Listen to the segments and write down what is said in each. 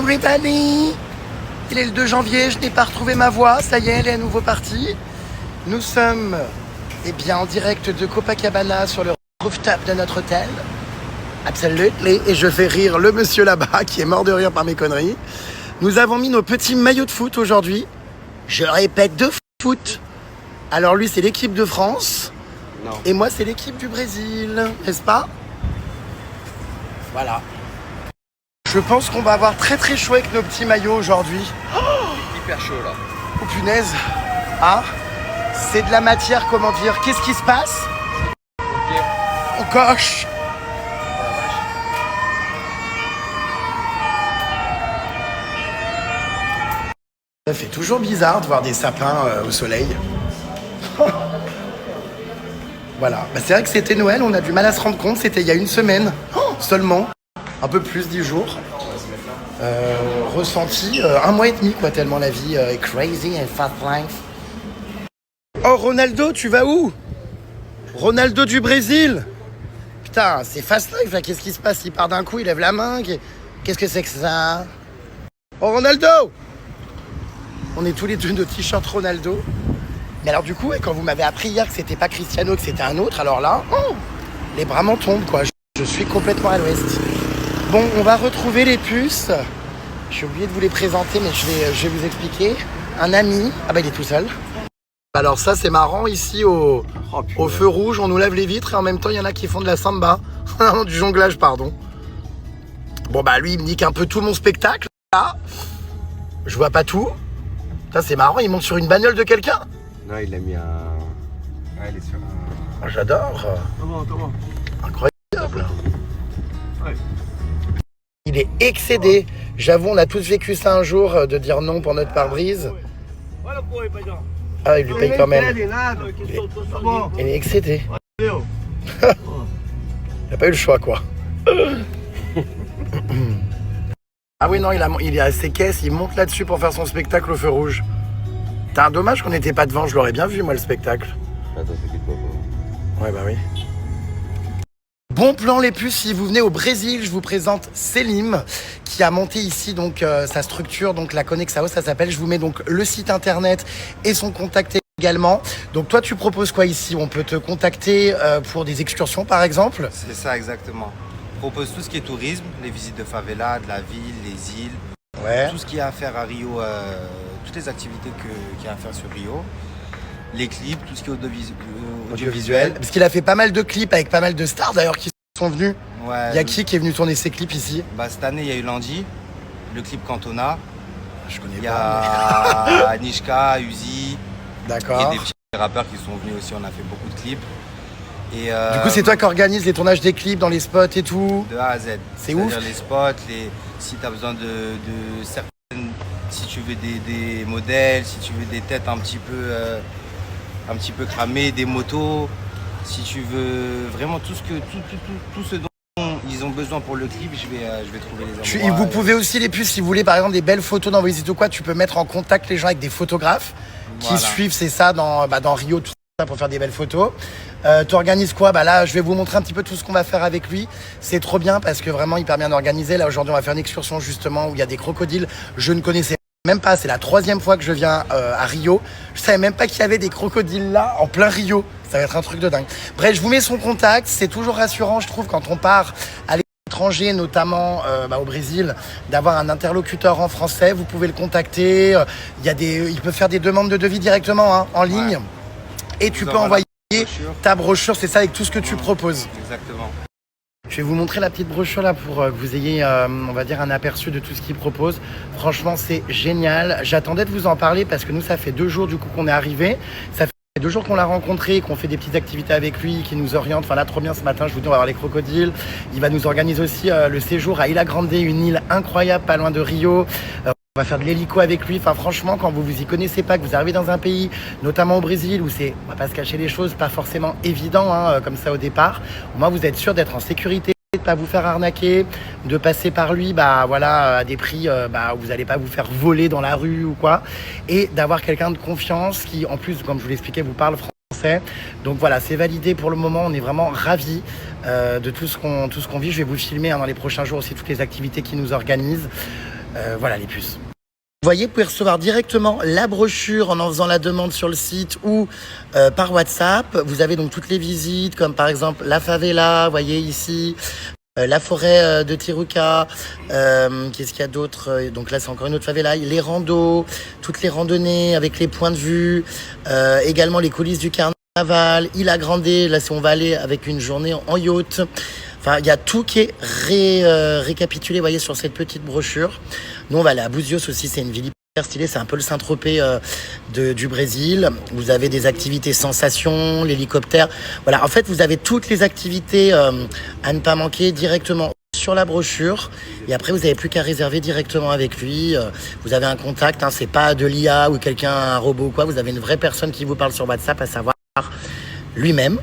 everybody! Il est le 2 janvier, je n'ai pas retrouvé ma voix, ça y est, elle est à nouveau partie. Nous sommes en direct de Copacabana sur le rooftop de notre hôtel. Absolutely. Et je fais rire le monsieur là-bas qui est mort de rire par mes conneries. Nous avons mis nos petits maillots de foot aujourd'hui. Je répète, de foot. Alors lui, c'est l'équipe de France. Non. Et moi, c'est l'équipe du Brésil, n'est-ce pas? Voilà. Je pense qu'on va avoir très très chaud avec nos petits maillots aujourd'hui. Oh, hyper chaud là. Oh punaise. Ah, c'est de la matière, comment dire. Qu'est-ce qui se passe? Okay. On coche. Ça fait toujours bizarre de voir des sapins au soleil. Voilà. Bah, c'est vrai que c'était Noël, on a du mal à se rendre compte. C'était il y a une semaine seulement. Un peu plus, 10 jours. Ressenti 1 mois et demi, quoi, tellement la vie est crazy and fast life. Oh, Ronaldo, tu vas où? Ronaldo du Brésil. Putain, c'est fast life, là. Qu'est-ce qui se passe? Il part d'un coup, il lève la main. Qu'est-ce que c'est que ça? Oh, Ronaldo! On est tous les deux de t-shirt Ronaldo. Mais alors, du coup, quand vous m'avez appris hier que c'était pas Cristiano, que c'était un autre, alors là, les bras m'en tombent, quoi. Je suis complètement à l'ouest. Bon, on va retrouver les puces. J'ai oublié de vous les présenter, mais je vais vous expliquer. Un ami. Ah bah il est tout seul. Alors ça, c'est marrant. Ici, au feu rouge, on nous lève les vitres et en même temps, il y en a qui font de la samba. Du jonglage, pardon. Bon bah lui, il me nique un peu tout mon spectacle. Là, je vois pas tout. Ça, c'est marrant. Il monte sur une bagnole de quelqu'un. Non, il a mis un... Ah, il est sur un... Oh, j'adore. Comment Incroyable. Ouais. Il est excédé. J'avoue, on a tous vécu ça un jour, de dire non pour notre pare-brise. Ah, il lui paye quand même. Il est excédé. Il n'a pas eu le choix, quoi. Ah oui, non, il est à ses caisses, il monte là-dessus pour faire son spectacle au feu rouge. T'as un dommage qu'on n'était pas devant, je l'aurais bien vu, moi, le spectacle. Attends, t'inquiète pas. Ouais, bah oui. Bon plan les puces, si vous venez au Brésil, je vous présente Selim qui a monté ici donc sa structure, donc la Conexao, ça s'appelle. Je vous mets donc le site internet et son contact également. Donc toi, tu proposes quoi ici? On peut te contacter pour des excursions par exemple? C'est ça exactement. On propose tout ce qui est tourisme, les visites de favela, de la ville, les îles, ouais. Tout ce qu'il y a à faire à Rio, toutes les activités qu'il y a à faire sur Rio. Les clips, tout ce qui est audiovisuel. Parce qu'il a fait pas mal de clips avec pas mal de stars d'ailleurs qui sont venus. Ouais, il y a qui est venu tourner ses clips ici? Bah, cette année, il y a eu Landy, le clip Cantona. Je connais pas. Il y a Anishka, Uzi. D'accord. Il y a des petits rappeurs qui sont venus aussi, on a fait beaucoup de clips. Et du coup, c'est toi qui organise les tournages des clips dans les spots et tout? De A à Z. C'est ouf. C'est-à-dire les spots, si tu as besoin de certaines... Si tu veux des modèles, si tu veux des têtes un petit peu cramées, des motos, si tu veux vraiment tout ce dont ils ont besoin pour le clip, je vais trouver les endroits. Vous pouvez aussi les puces, si vous voulez par exemple des belles photos dans vos visites ou quoi, tu peux mettre en contact les gens avec des photographes qui suivent, c'est ça, dans Rio, tout ça, pour faire des belles photos. Tu organises quoi? Bah là, je vais vous montrer un petit peu tout ce qu'on va faire avec lui. C'est trop bien parce que vraiment hyper bien organisé. Là aujourd'hui, on va faire une excursion justement où il y a des crocodiles. Je ne connaissais même pas, c'est la 3e fois que je viens à Rio. Je savais même pas qu'il y avait des crocodiles là, en plein Rio. Ça va être un truc de dingue. Bref, je vous mets son contact. C'est toujours rassurant, je trouve, quand on part à l'étranger, notamment au Brésil, d'avoir un interlocuteur en français. Vous pouvez le contacter. Il peut faire des demandes de devis directement en ligne. Et tu peux envoyer ta brochure, c'est ça, avec tout ce que tu proposes. Exactement. Je vais vous montrer la petite brochure là pour que vous ayez, on va dire, un aperçu de tout ce qu'il propose. Franchement, c'est génial. J'attendais de vous en parler parce que nous, ça fait 2 jours du coup qu'on est arrivé. Ça fait 2 jours qu'on l'a rencontré, qu'on fait des petites activités avec lui, qui nous oriente. Enfin là, trop bien ce matin, je vous dis, on va voir les crocodiles. Il va nous organiser aussi le séjour à Ilha Grande, une île incroyable, pas loin de Rio. On va faire de l'hélico avec lui. Enfin, franchement, quand vous y connaissez pas, que vous arrivez dans un pays, notamment au Brésil, où c'est, on va pas se cacher les choses, pas forcément évident, comme ça au départ, au moins vous êtes sûr d'être en sécurité, de pas vous faire arnaquer, de passer par lui, à des prix, où vous allez pas vous faire voler dans la rue ou quoi, et d'avoir quelqu'un de confiance qui, en plus, comme je vous l'expliquais, vous parle français. Donc voilà, c'est validé pour le moment. On est vraiment ravis de tout ce qu'on vit. Je vais vous filmer dans les prochains jours aussi toutes les activités qu'il nous organise. Voilà les puces. Vous voyez, vous pouvez recevoir directement la brochure en faisant la demande sur le site ou par WhatsApp. Vous avez donc toutes les visites, comme par exemple la favela, vous voyez ici, la forêt de Tiruca. Qu'est-ce qu'il y a d'autre? Donc là, c'est encore une autre favela. Les randos, toutes les randonnées avec les points de vue, également les coulisses du carnaval, Isla Grande. Là, si on va aller avec une journée en yacht. Enfin, il y a tout qui est récapitulé, vous voyez, sur cette petite brochure. Nous, on va aller à Búzios aussi, c'est une ville hyper stylée, c'est un peu le Saint-Tropez du Brésil. Vous avez des activités sensations, l'hélicoptère. Voilà, en fait, vous avez toutes les activités à ne pas manquer directement sur la brochure. Et après, vous n'avez plus qu'à réserver directement avec lui. Vous avez un contact, hein, c'est pas de l'IA ou quelqu'un, un robot ou quoi. Vous avez une vraie personne qui vous parle sur WhatsApp, à savoir lui-même.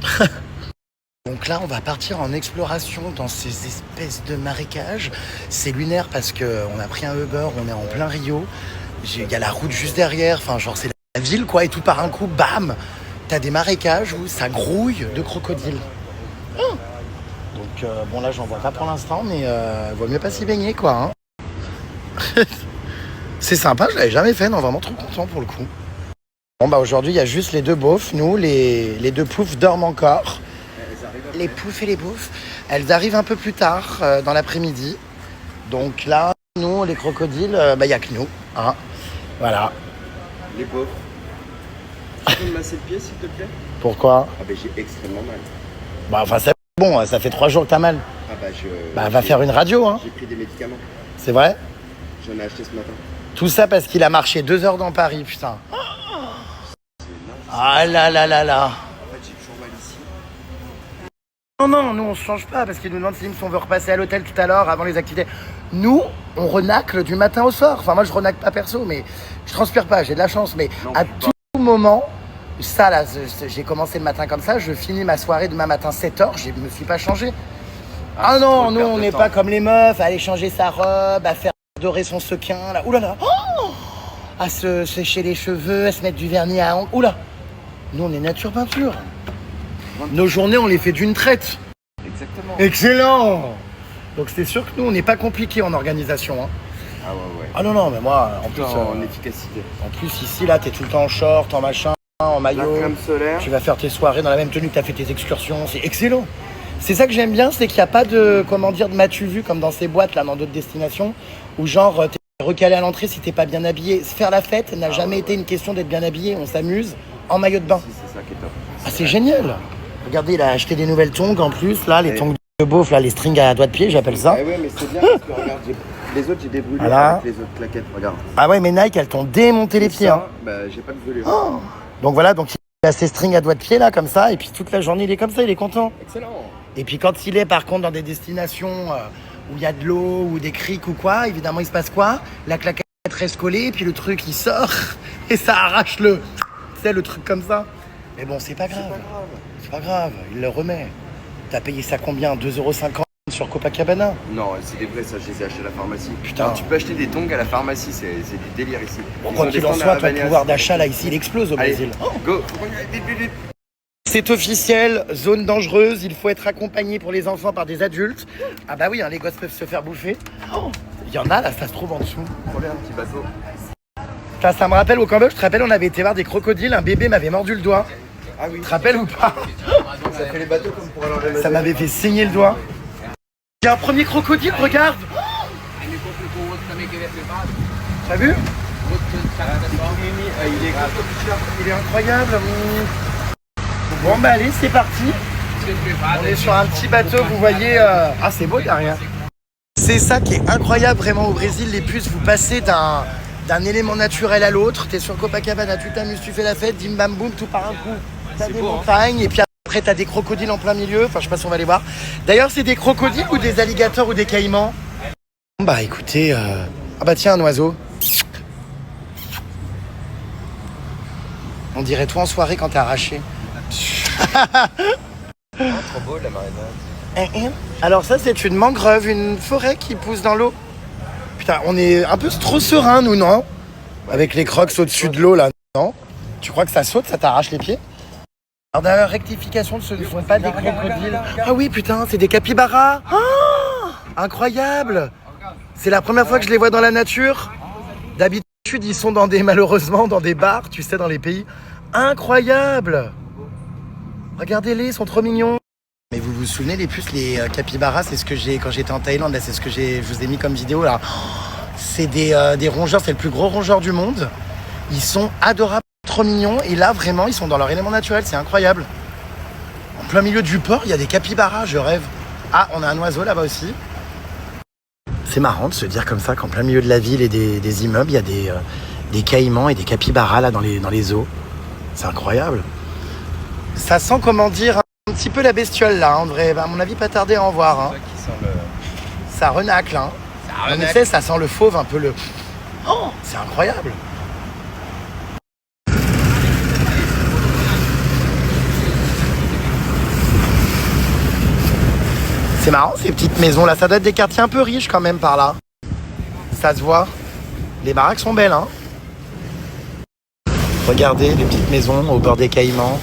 Donc là, on va partir en exploration dans ces espèces de marécages. C'est lunaire parce qu'on a pris un Uber, on est en plein Rio. Il y a la route juste derrière, enfin genre c'est la ville quoi, et tout par un coup, bam, t'as des marécages où ça grouille de crocodiles. Donc bon là, j'en vois pas pour l'instant, mais vaut mieux pas s'y baigner quoi. Hein. C'est sympa, je l'avais jamais fait, non, vraiment trop content pour le coup. Bon bah aujourd'hui, il y a juste les deux beaufs, nous, les deux poufs dorment encore. Les poufs et les bouffes, elles arrivent un peu plus tard dans l'après-midi. Donc là, nous, les crocodiles, il n'y a que nous. Hein. Voilà. Les pauvres. Tu peux me masser le pied, s'il te plaît? Pourquoi? Ah ben j'ai extrêmement mal. Bah enfin, c'est bon, ça fait 3 jours que t'as mal. Ah bah va faire une radio, hein. J'ai pris des médicaments. C'est vrai? J'en ai acheté ce matin. Tout ça parce qu'il a marché 2 heures dans Paris, putain. Ah là là là là. En fait, j'ai toujours mal ici. Non, nous on se change pas parce qu'ils nous demandent si on veut repasser à l'hôtel tout à l'heure avant les activités. Nous, on renacle du matin au soir. Enfin, moi je renacle pas perso, mais je transpire pas, j'ai de la chance. Mais non, à tout moment, ça là, j'ai commencé le matin comme ça, je finis ma soirée demain matin 7h, je me suis pas changé. Ah non, nous on n'est pas comme les meufs à aller changer sa robe, à faire dorer son sequin, là. Ouh là là, à se sécher les cheveux, à se mettre du vernis à ongles. Ouh là, nous on est nature peinture. Nos journées, on les fait d'une traite. Exactement. Excellent. Donc c'est sûr que nous, on n'est pas compliqué en organisation. Hein. Ah ouais. Ah non, mais moi, en plus... en efficacité. En plus, ici, là, t'es tout le temps en short, en machin, en maillot. La crème solaire. Tu vas faire tes soirées dans la même tenue que t'as fait tes excursions. C'est excellent. C'est ça que j'aime bien, c'est qu'il n'y a pas de, de m'as-tu vu, comme dans ces boîtes, là, dans d'autres destinations, où genre, t'es recalé à l'entrée si t'es pas bien habillé. Faire la fête n'a jamais été une question d'être bien habillé. On s'amuse en maillot de bain. Si, c'est ça qui est top. Ah, c'est génial. Regardez, il a acheté des nouvelles tongs en plus, là, les tongs de beauf, là, les strings à doigts de pied, j'appelle ça. Ouais, mais c'est bien parce que regarde, les autres, j'ai des brûlures voilà. avec les autres claquettes, regarde. Ah ouais, mais Nike, elles t'ont démonté les pieds. Hein. Bah, j'ai pas de brûlure. Oh. Donc voilà, donc il a ses strings à doigts de pied, là, comme ça, et puis toute la journée, il est comme ça, il est content. Excellent. Et puis quand il est, par contre, dans des destinations où il y a de l'eau ou des criques ou quoi, évidemment, il se passe quoi? La claquette reste collée, et puis le truc, il sort, et ça arrache le truc comme ça. Mais bon, c'est pas grave. C'est pas grave, il le remet. T'as payé ça combien? 2,50 € sur Copacabana? Non, c'est des vrais, ça, je les ai achetés à la pharmacie. Putain. Alors, tu peux acheter des tongs à la pharmacie, c'est du délire ici. Bon, quoi qu'il en soit, ton pouvoir d'achat, là, ici, il explose au Brésil. Go. C'est officiel, zone dangereuse, il faut être accompagné pour les enfants par des adultes. Ah bah oui, hein, les gosses peuvent se faire bouffer. Il y en a, là, ça se trouve en dessous. Prenez un petit bateau. Ça me rappelle au Cambodge, je te rappelle, on avait été voir des crocodiles, un bébé m'avait mordu le doigt. Ah oui. Tu te rappelles ou pas? Ça fait les bateaux comme pour aller en Ça m'avait fait saigner le doigt. Il y a un premier crocodile, regarde. T'as vu? Il est incroyable. Bon bah allez, c'est parti. On est sur un petit bateau, vous voyez. Ah, c'est beau derrière. C'est ça qui est incroyable vraiment au Brésil, les puces, vous passez d'un élément naturel à l'autre. T'es sur Copacabana, tu t'amuses, tu fais la fête, dim bam boum, tout par un coup. T'as des montagnes et puis après t'as des crocodiles en plein milieu. Enfin, je sais pas si on va les voir. D'ailleurs, c'est des crocodiles ou des alligators ou des caïmans? Bah écoutez, ah bah tiens, un oiseau. On dirait toi en soirée quand t'es arraché. Trop beau la marina. Alors ça, c'est une mangrove, une forêt qui pousse dans l'eau. Putain, on est un peu trop serein, nous, non? Avec les crocs au-dessus de l'eau, là, non? Tu crois que ça saute, ça t'arrache les pieds? Alors, dans la rectification, ce ne sont pas des crocodiles. Ah oui, putain, c'est des capybaras. Oh, incroyable. C'est la première fois que je les vois dans la nature. D'habitude, ils sont malheureusement dans des bars, tu sais, dans les pays. Incroyable! Regardez-les, ils sont trop mignons. Mais vous vous souvenez, les puces, les capybaras, c'est ce que j'ai quand j'étais en Thaïlande, là, c'est ce que je vous ai mis comme vidéo là. C'est des rongeurs, c'est le plus gros rongeur du monde. Ils sont adorables, trop mignons. Et là, vraiment, ils sont dans leur élément naturel, c'est incroyable. En plein milieu du port, il y a des capybaras, je rêve. Ah, on a un oiseau là-bas aussi. C'est marrant de se dire comme ça qu'en plein milieu de la ville et des immeubles, il y a des caïmans et des capybaras là dans les eaux. C'est incroyable. Ça sent, comment dire, un petit peu la bestiole là. On devrait, à mon avis, pas tarder à en voir. Hein. Ça renacle. Hein. En effet, ça sent le fauve, un peu le... Oh, c'est incroyable. C'est marrant ces petites maisons là, ça doit être des quartiers un peu riches quand même par là. Ça se voit. Les baraques sont belles, hein. Regardez les petites maisons au bord des caïmans.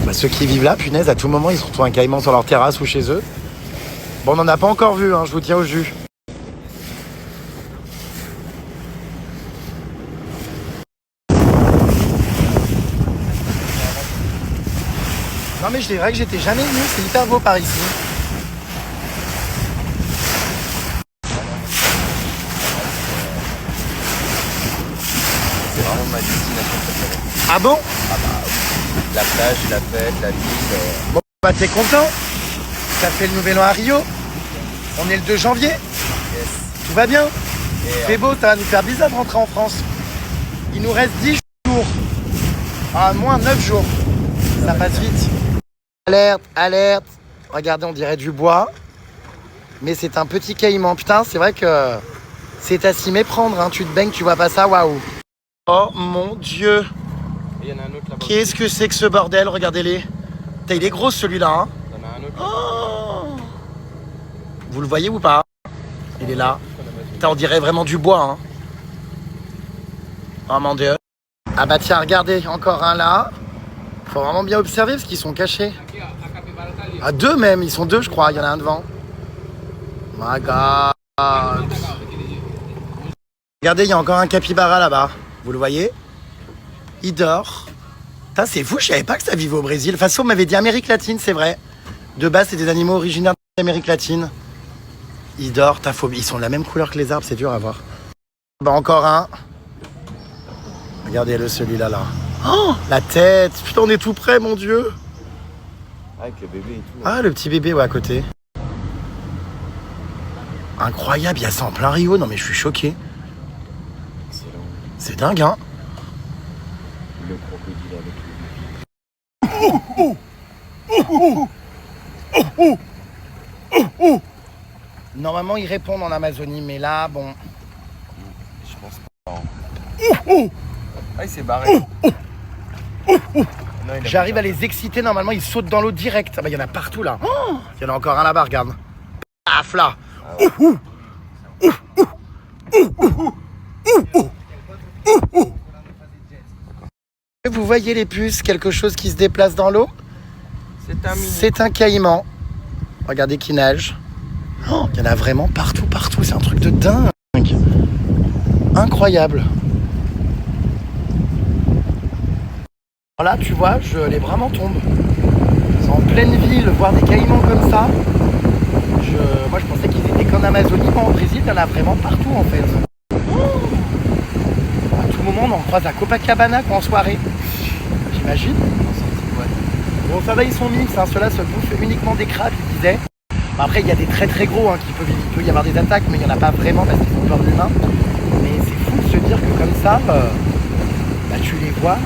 Bah, ceux qui vivent là, punaise, à tout moment ils se retrouvent un caïman sur leur terrasse ou chez eux. Bon, on n'en a pas encore vu, hein, je vous tiens au jus. Non mais c'est vrai que j'étais jamais venu, c'est hyper beau par ici. C'est vraiment ma destination préférée. Ah bon? Ah bah, la plage, la fête, la ville. Bon bah t'es content? T'as fait le nouvel an à Rio? On est le 2 janvier? Yes. Tout va bien? Et, C'est beau, ça va nous faire bizarre de rentrer en France. Il nous reste 10 jours. Ah, moins 9 jours. Ça passe vite. Alerte, alerte. Regardez, on dirait du bois. Mais c'est un petit caïman. Putain, c'est vrai que c'est à s'y méprendre. Hein. Tu te baignes, tu vois pas ça, waouh. Oh mon Dieu. il y en a un autre là-bas. Qu'est-ce que c'est que ce bordel? Regardez-les. Putain, il est gros celui-là. Hein. Il y en a un autre. Oh. Vous le voyez ou pas? Il est là. Putain, on dirait vraiment du bois. Hein. Oh mon Dieu. Ah bah tiens, regardez, encore un là. Faut vraiment bien observer parce qu'ils sont cachés. Ah, 2 même, ils sont 2 je crois, il y en a un devant. My God. Regardez, il y a encore un capybara là-bas. Vous le voyez? Il dort. Putain, c'est fou, je savais pas que ça vivait au Brésil. De toute façon, on m'avait dit Amérique latine, c'est vrai. De base, c'est des animaux originaires d'Amérique latine. Il dort, ils sont de la même couleur que les arbres, c'est dur à voir. Bah encore un. Regardez-le celui-là là. Oh, la tête. Putain, on est tout près, mon Dieu. Avec le bébé et tout. Ah, le petit bébé, ouais, à côté. Incroyable, il y a ça en plein Rio. Non, mais je suis choqué. C'est dingue, hein. Le crocodile avec le... Normalement, ils répondent en Amazonie, mais là, bon. Je pense pas. Ah, il s'est barré. Non, J'arrive à les exciter, normalement, ils sautent dans l'eau direct. Ah bah, il y en a partout, là. Oh, il y en a encore un là-bas, regarde. Paf, là. Ah ouais. Vous voyez les puces, quelque chose qui se déplace dans l'eau? C'est un caïman. Regardez qui nage. Oh, il y en a vraiment partout, partout. C'est un truc de dingue. Incroyable. Là, tu vois, les bras m'en tombent. C'est en pleine ville, voir des caïmans comme ça. Moi, je pensais qu'ils étaient qu'en Amazonie, mais en Brésil, il y en a vraiment partout, en fait. Oh, à tout moment, on en croise à Copacabana, quoi, en soirée. J'imagine. Bon, ça va, ils sont mix. Hein. Ceux-là se bouffent uniquement des crabes, ils disaient. Après, il y a des très très gros, hein, il peut y avoir des attaques, mais il n'y en a pas vraiment parce qu'ils ont peur de l'humain. Mais c'est fou de se dire que comme ça, bah, tu les vois,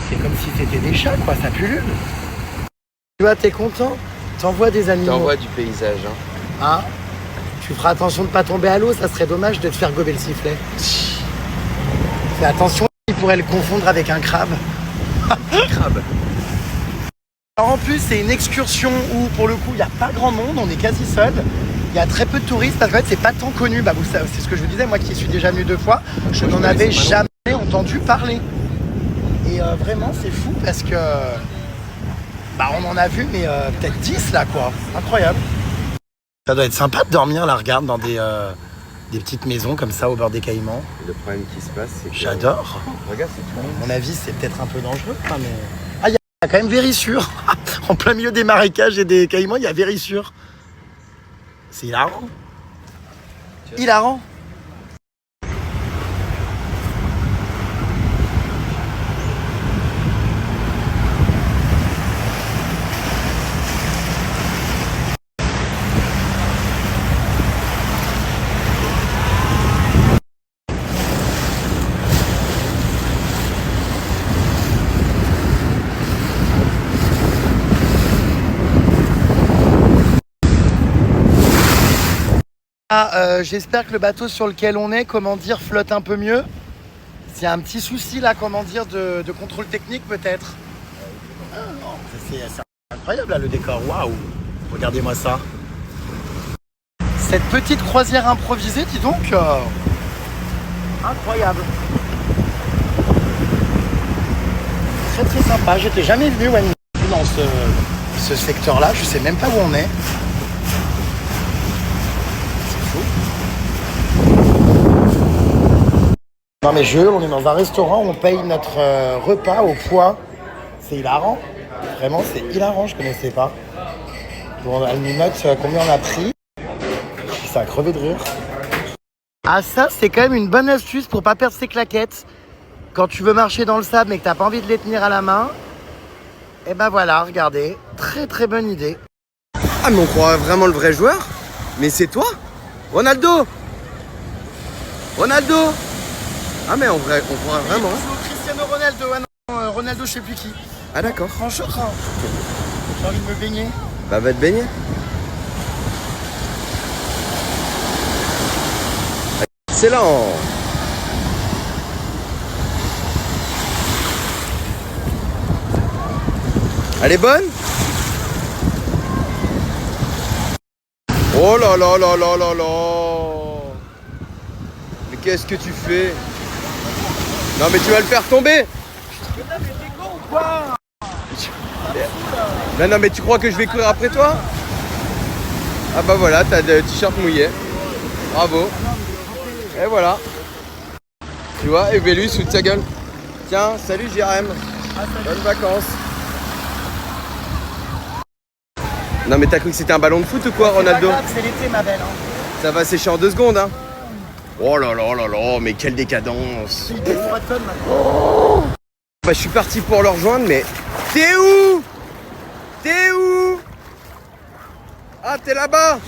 c'est comme si c'était des chats, quoi, ça pullule. Tu vois, t'es content? T'envoies des animaux. T'envoies du paysage. Hein. Hein? Tu feras attention de ne pas tomber à l'eau, ça serait dommage de te faire gober le sifflet. Fais attention, il pourrait le confondre avec un crabe. Crabe. Alors en plus, c'est une excursion où, pour le coup, il n'y a pas grand monde, on est quasi seul. Il y a très peu de touristes parce qu'en fait, c'est pas tant connu. Bah, c'est ce que je vous disais, moi qui suis déjà venu 2 fois, je n'en avais jamais entendu parler. Et vraiment, c'est fou parce que bah, on en a vu, mais peut-être 10 là, quoi. Incroyable. Ça doit être sympa de dormir, là, regarde, dans des petites maisons comme ça au bord des Caïmans. Et le problème qui se passe, c'est que... J'adore. Regarde, c'est tout. À mon avis, c'est peut-être un peu dangereux. Hein, mais... Ah, il y a quand même Vérissure. En plein milieu des marécages et des Caïmans, il y a Vérissure. C'est hilarant. Hilarant. J'espère que le bateau sur lequel on est, comment dire, flotte un peu mieux. S'il y a un petit souci là, comment dire, de contrôle technique peut-être. C'est incroyable là le décor, waouh. Regardez-moi ça. Cette petite croisière improvisée, dis donc, incroyable. Très très sympa, j'étais jamais venu dans ce secteur-là, je sais même pas où on est. Non mais on est dans un restaurant, on paye notre repas au poids. C'est hilarant. Vraiment, c'est hilarant, je connaissais pas. Bon, elle nous note combien on a pris. Ça a crevé de rire. Ah ça, c'est quand même une bonne astuce pour pas perdre ses claquettes. Quand tu veux marcher dans le sable mais que t'as pas envie de les tenir à la main. Et ben voilà, regardez. Très très bonne idée. Ah, mais on croit vraiment le vrai joueur? Mais c'est toi? Ronaldo! Ronaldo! Ah, mais en vrai, on croit vraiment. Cristiano Ronaldo, ah non, Ronaldo, je sais plus qui. Ah, d'accord. Franchement, j'ai envie de me baigner. Bah, va te baigner. Excellent! Elle est bonne? Oh là là là là là là! Mais qu'est-ce que tu fais? Non mais tu vas le faire tomber! Non mais tu crois que je vais courir après toi? Ah bah voilà, t'as le t-shirt mouillé. Bravo. Et voilà. Tu vois, et Vélus sous ta gueule. Tiens, salut JRM. Bonnes vacances. Non mais t'as cru que c'était un ballon de foot ou quoi, Ronaldo? C'est l'été, ma belle. Hein. Ça va sécher en 2 secondes, hein. Oh là là là là, mais quelle décadence. Il fait 3 tonnes maintenant. Bah je suis parti pour le rejoindre, mais... T'es où? T'es où? Ah, t'es là-bas.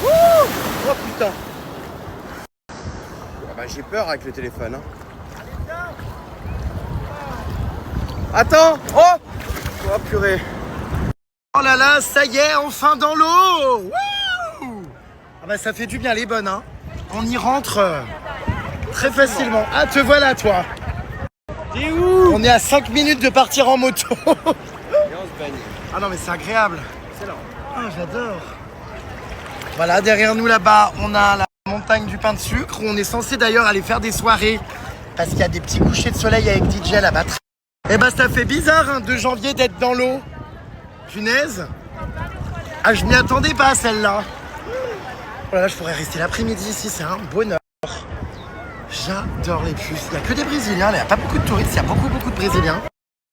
Oh putain. Ah bah j'ai peur avec le téléphone, hein. Attends. Oh. Oh purée. Oh là là, ça y est, enfin dans l'eau. Wouh. Ah bah ça fait du bien, les bonnes, hein. On y rentre très facilement. Ah, te voilà, toi. T'es où? On est à 5 minutes de partir en moto. Et on se baigne. Ah non, mais c'est agréable. Excellent. Ah, j'adore. Voilà, derrière nous, là-bas, on a la montagne du pain de sucre, où on est censé d'ailleurs aller faire des soirées, parce qu'il y a des petits couchers de soleil avec DJ là-bas. Eh ben, ça fait bizarre, hein, 2 janvier, d'être dans l'eau. Punaise. Ah, je m'y attendais pas, celle-là. Oh là là, je pourrais rester l'après-midi ici, c'est un bonheur. J'adore les puces. Il n'y a que des Brésiliens, il n'y a pas beaucoup de touristes, il y a beaucoup de Brésiliens.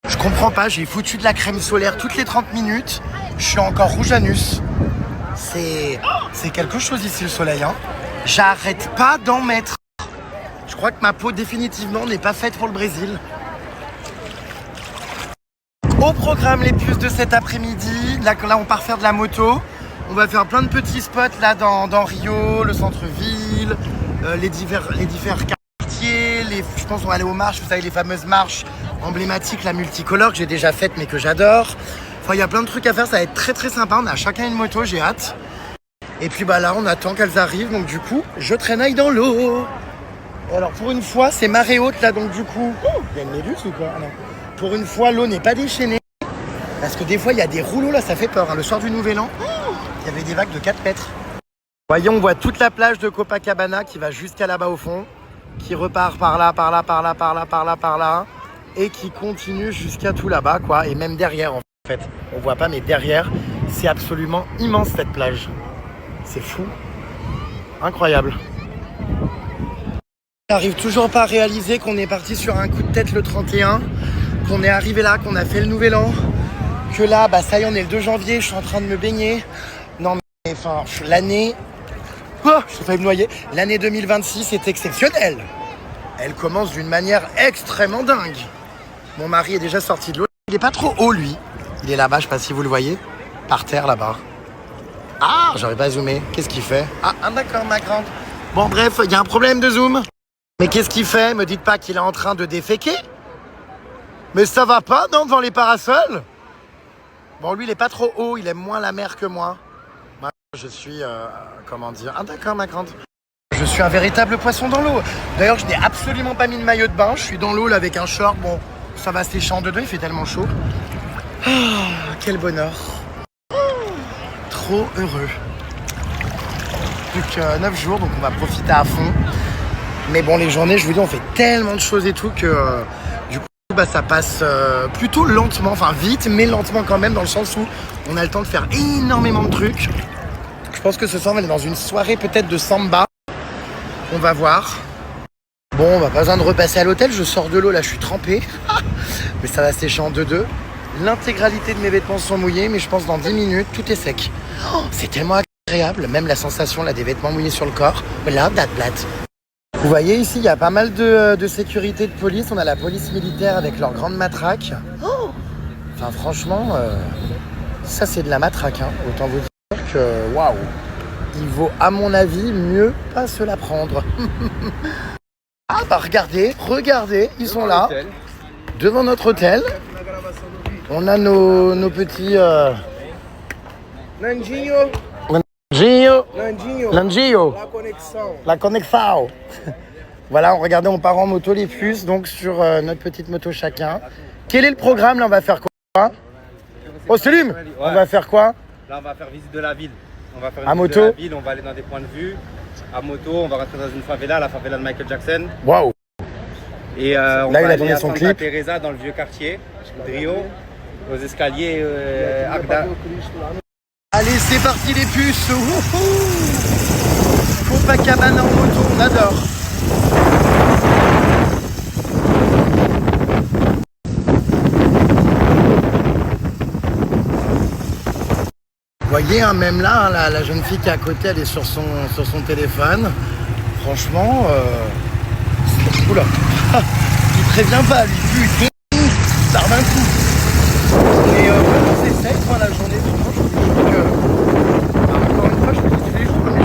Je comprends pas, j'ai foutu de la crème solaire toutes les 30 minutes. Je suis encore rouge anus. C'est quelque chose ici, le soleil. Hein. J'arrête pas d'en mettre. Je crois que ma peau, définitivement, n'est pas faite pour le Brésil. Au programme, les puces de cet après-midi. Là, on part faire de la moto. On va faire plein de petits spots là dans Rio, le centre-ville, les divers quartiers. Je pense qu'on va aller aux marches, vous savez, les fameuses marches emblématiques, la multicolore que j'ai déjà faite mais que j'adore. Enfin, il y a plein de trucs à faire, ça va être très très sympa. On a chacun une moto, j'ai hâte. Et puis bah là, on attend qu'elles arrivent, donc du coup, je traînaille dans l'eau. Alors pour une fois, c'est marée haute là, donc du coup, il y a une méduse ou quoi? Non. Pour une fois, l'eau n'est pas déchaînée. Parce que des fois, il y a des rouleaux là, ça fait peur. Hein. Le soir du Nouvel An, il y avait des vagues de 4 mètres. Voyons, on voit toute la plage de Copacabana qui va jusqu'à là-bas au fond, qui repart par là, par là, par là, par là, par là, par là, et qui continue jusqu'à tout là-bas, quoi. Et même derrière, en fait. On voit pas, mais derrière, c'est absolument immense cette plage. C'est fou. Incroyable. On n'arrive toujours pas à réaliser qu'on est parti sur un coup de tête le 31, qu'on est arrivé là, qu'on a fait le nouvel an, que là, bah ça y est, on est le 2 janvier, je suis en train de me baigner. Non mais enfin, l'année... Oh, j'ai failli me noyer. L'année 2026 est exceptionnelle. Elle commence d'une manière extrêmement dingue. Mon mari est déjà sorti de l'eau. Il est pas trop haut, lui. Il est là-bas, je sais pas si vous le voyez. Par terre, là-bas. Ah, j'aurais pas zoomé. Qu'est-ce qu'il fait? Ah, d'accord, ma grande. Bon, bref, il y a un problème de zoom. Mais qu'est-ce qu'il fait? Me dites pas qu'il est en train de déféquer. Mais ça va pas, non, devant les parasols? Bon, lui, il est pas trop haut. Il aime moins la mer que moi. Moi, je suis... comment dire? Ah, d'accord, ma grande. Je suis un véritable poisson dans l'eau. D'ailleurs, je n'ai absolument pas mis de maillot de bain. Je suis dans l'eau, là, avec un short. Bon, ça va sécher en 2 il fait tellement chaud. Ah, quel bonheur. Trop heureux. Plus que 9 jours, donc on va profiter à fond. Mais bon, les journées, je vous dis, on fait tellement de choses et tout que du coup, bah, ça passe plutôt lentement, enfin vite, mais lentement quand même, dans le sens où on a le temps de faire énormément de trucs. Je pense que ce soir, on va aller dans une soirée peut-être de samba. On va voir. Bon, on va pas besoin de repasser à l'hôtel, je sors de l'eau, là, je suis trempé. Mais ça va sécher en 2-2. L'intégralité de mes vêtements sont mouillés, mais je pense dans 10 minutes, tout est sec. Oh, c'est tellement agréable, même la sensation là, des vêtements mouillés sur le corps. Là, date. Vous voyez ici, il y a pas mal de sécurité de police. On a la police militaire avec leurs grandes matraques. Oh, enfin, franchement, ça c'est de la matraque. Hein. Autant vous dire que, waouh, il vaut, à mon avis, mieux pas se la prendre. Ah bah regardez, ils sont là, devant notre hôtel. On a nos petits... Langio. La connexion. Voilà, regardez, on part en moto les puces, donc sur notre petite moto chacun. Quel est le programme là? On va faire quoi? Oh Selim, on va faire quoi? Là, on va faire visite de la ville. On va faire à moto. De la ville, on va aller dans des points de vue. À moto, on va rentrer dans une favela, la favela de Michael Jackson. Waouh. Et on là, va il a aller donné à son Santa clip. Teresa dans le vieux quartier, Rio, aux escaliers Agda. Allez, c'est parti les puces. Copacabana en moto, on adore. Vous voyez, hein, même là, hein, la jeune fille qui est à côté, elle est sur son téléphone. Franchement, oula, il prévient pas, lui, putain, il part d'un coup. Et vraiment, c'est safe, moi, la journée, franchement, je vous dis que, encore une fois, je me dis tous les jours, mais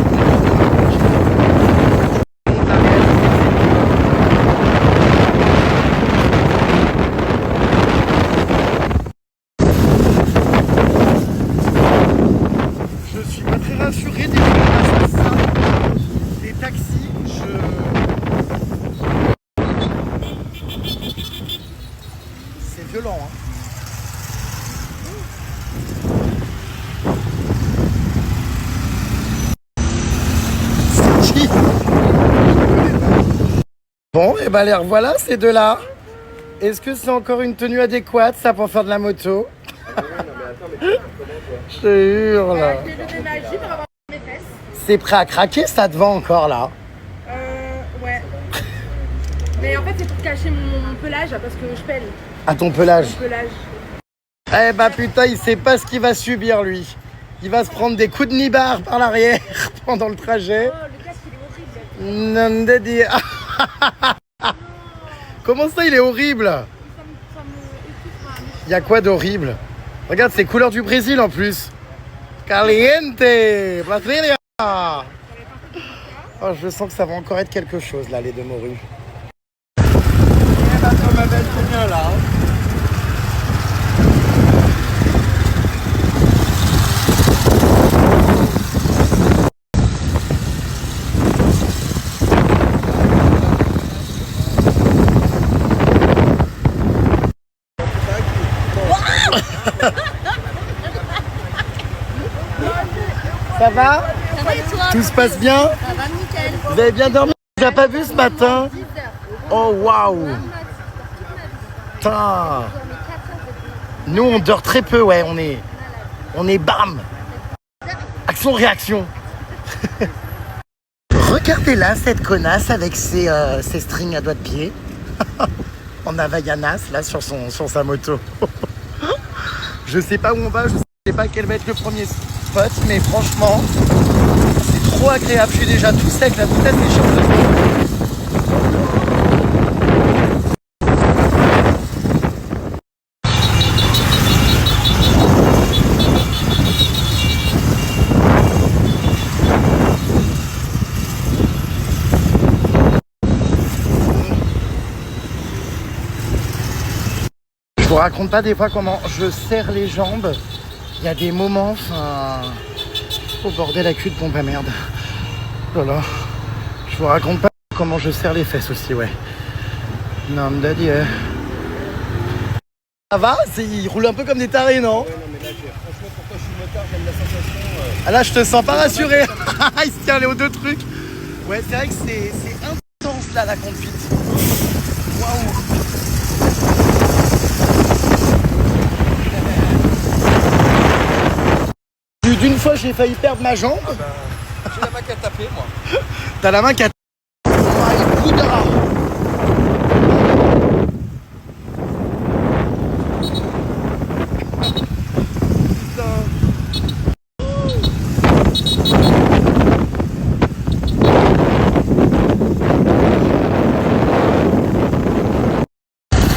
je suis pas très rassuré des ça. Les taxis, c'est violent, hein. C'est qui? Bon, et ben les revoilà ces deux-là. Est-ce que c'est encore une tenue adéquate, ça, pour faire de la moto? Je te hurle. Je l'ai levé ma jupe pour avoir mes fesses. C'est prêt à craquer, ça, devant encore, là? Ouais. Mais en fait, c'est pour cacher mon pelage parce que je pèle. À ton pelage. Mon pelage. Eh bah putain, il sait pas ce qu'il va subir, lui. Il va se prendre des coups de nibar par l'arrière pendant le trajet. Oh, le casque, il est horrible. Non, de dire. Comment ça, il est horrible? Ça me étouffe. Il y a quoi d'horrible? Regarde, c'est couleur du Brésil en plus. Caliente, Brasilia. Oh, je sens que ça va encore être quelque chose là, les deux morues. Eh ben, ma belle, c'est bien là. Ça va? Ça va et toi? Tout se passe bien? Ça va nickel. Vous avez bien dormi? Tu n'as pas vu ce matin? Oh waouh! Putain! Nous on dort très peu, ouais, on est bam! Action-réaction! Regardez-la, cette connasse avec ses strings à doigts de pied. En Havaianas, là, sur sa moto. Je sais pas où on va, je sais pas quel va être le premier spot, mais franchement, c'est trop agréable. Je suis déjà tout sec, la tête est chaude. Je vous raconte pas des fois comment je serre les jambes. Il y a des moments, enfin... Oh bordel, la cul de pompe à merde. Voilà. Je vous raconte pas comment je serre les fesses aussi, ouais. Non, me daddy, Ça va? Il roule un peu comme des tarés, non? Ouais, non, mais là, franchement, pour toi, je suis motard, j'aime la sensation. Ah là, je te sens pas rassuré. Il se tient les aux deux trucs. Ouais, c'est vrai que c'est intense, là, la conduite. Waouh. D'une fois, j'ai failli perdre ma jambe. Ah bah, j'ai la main qu'à taper, moi. T'as la main qui a... My Bouddha.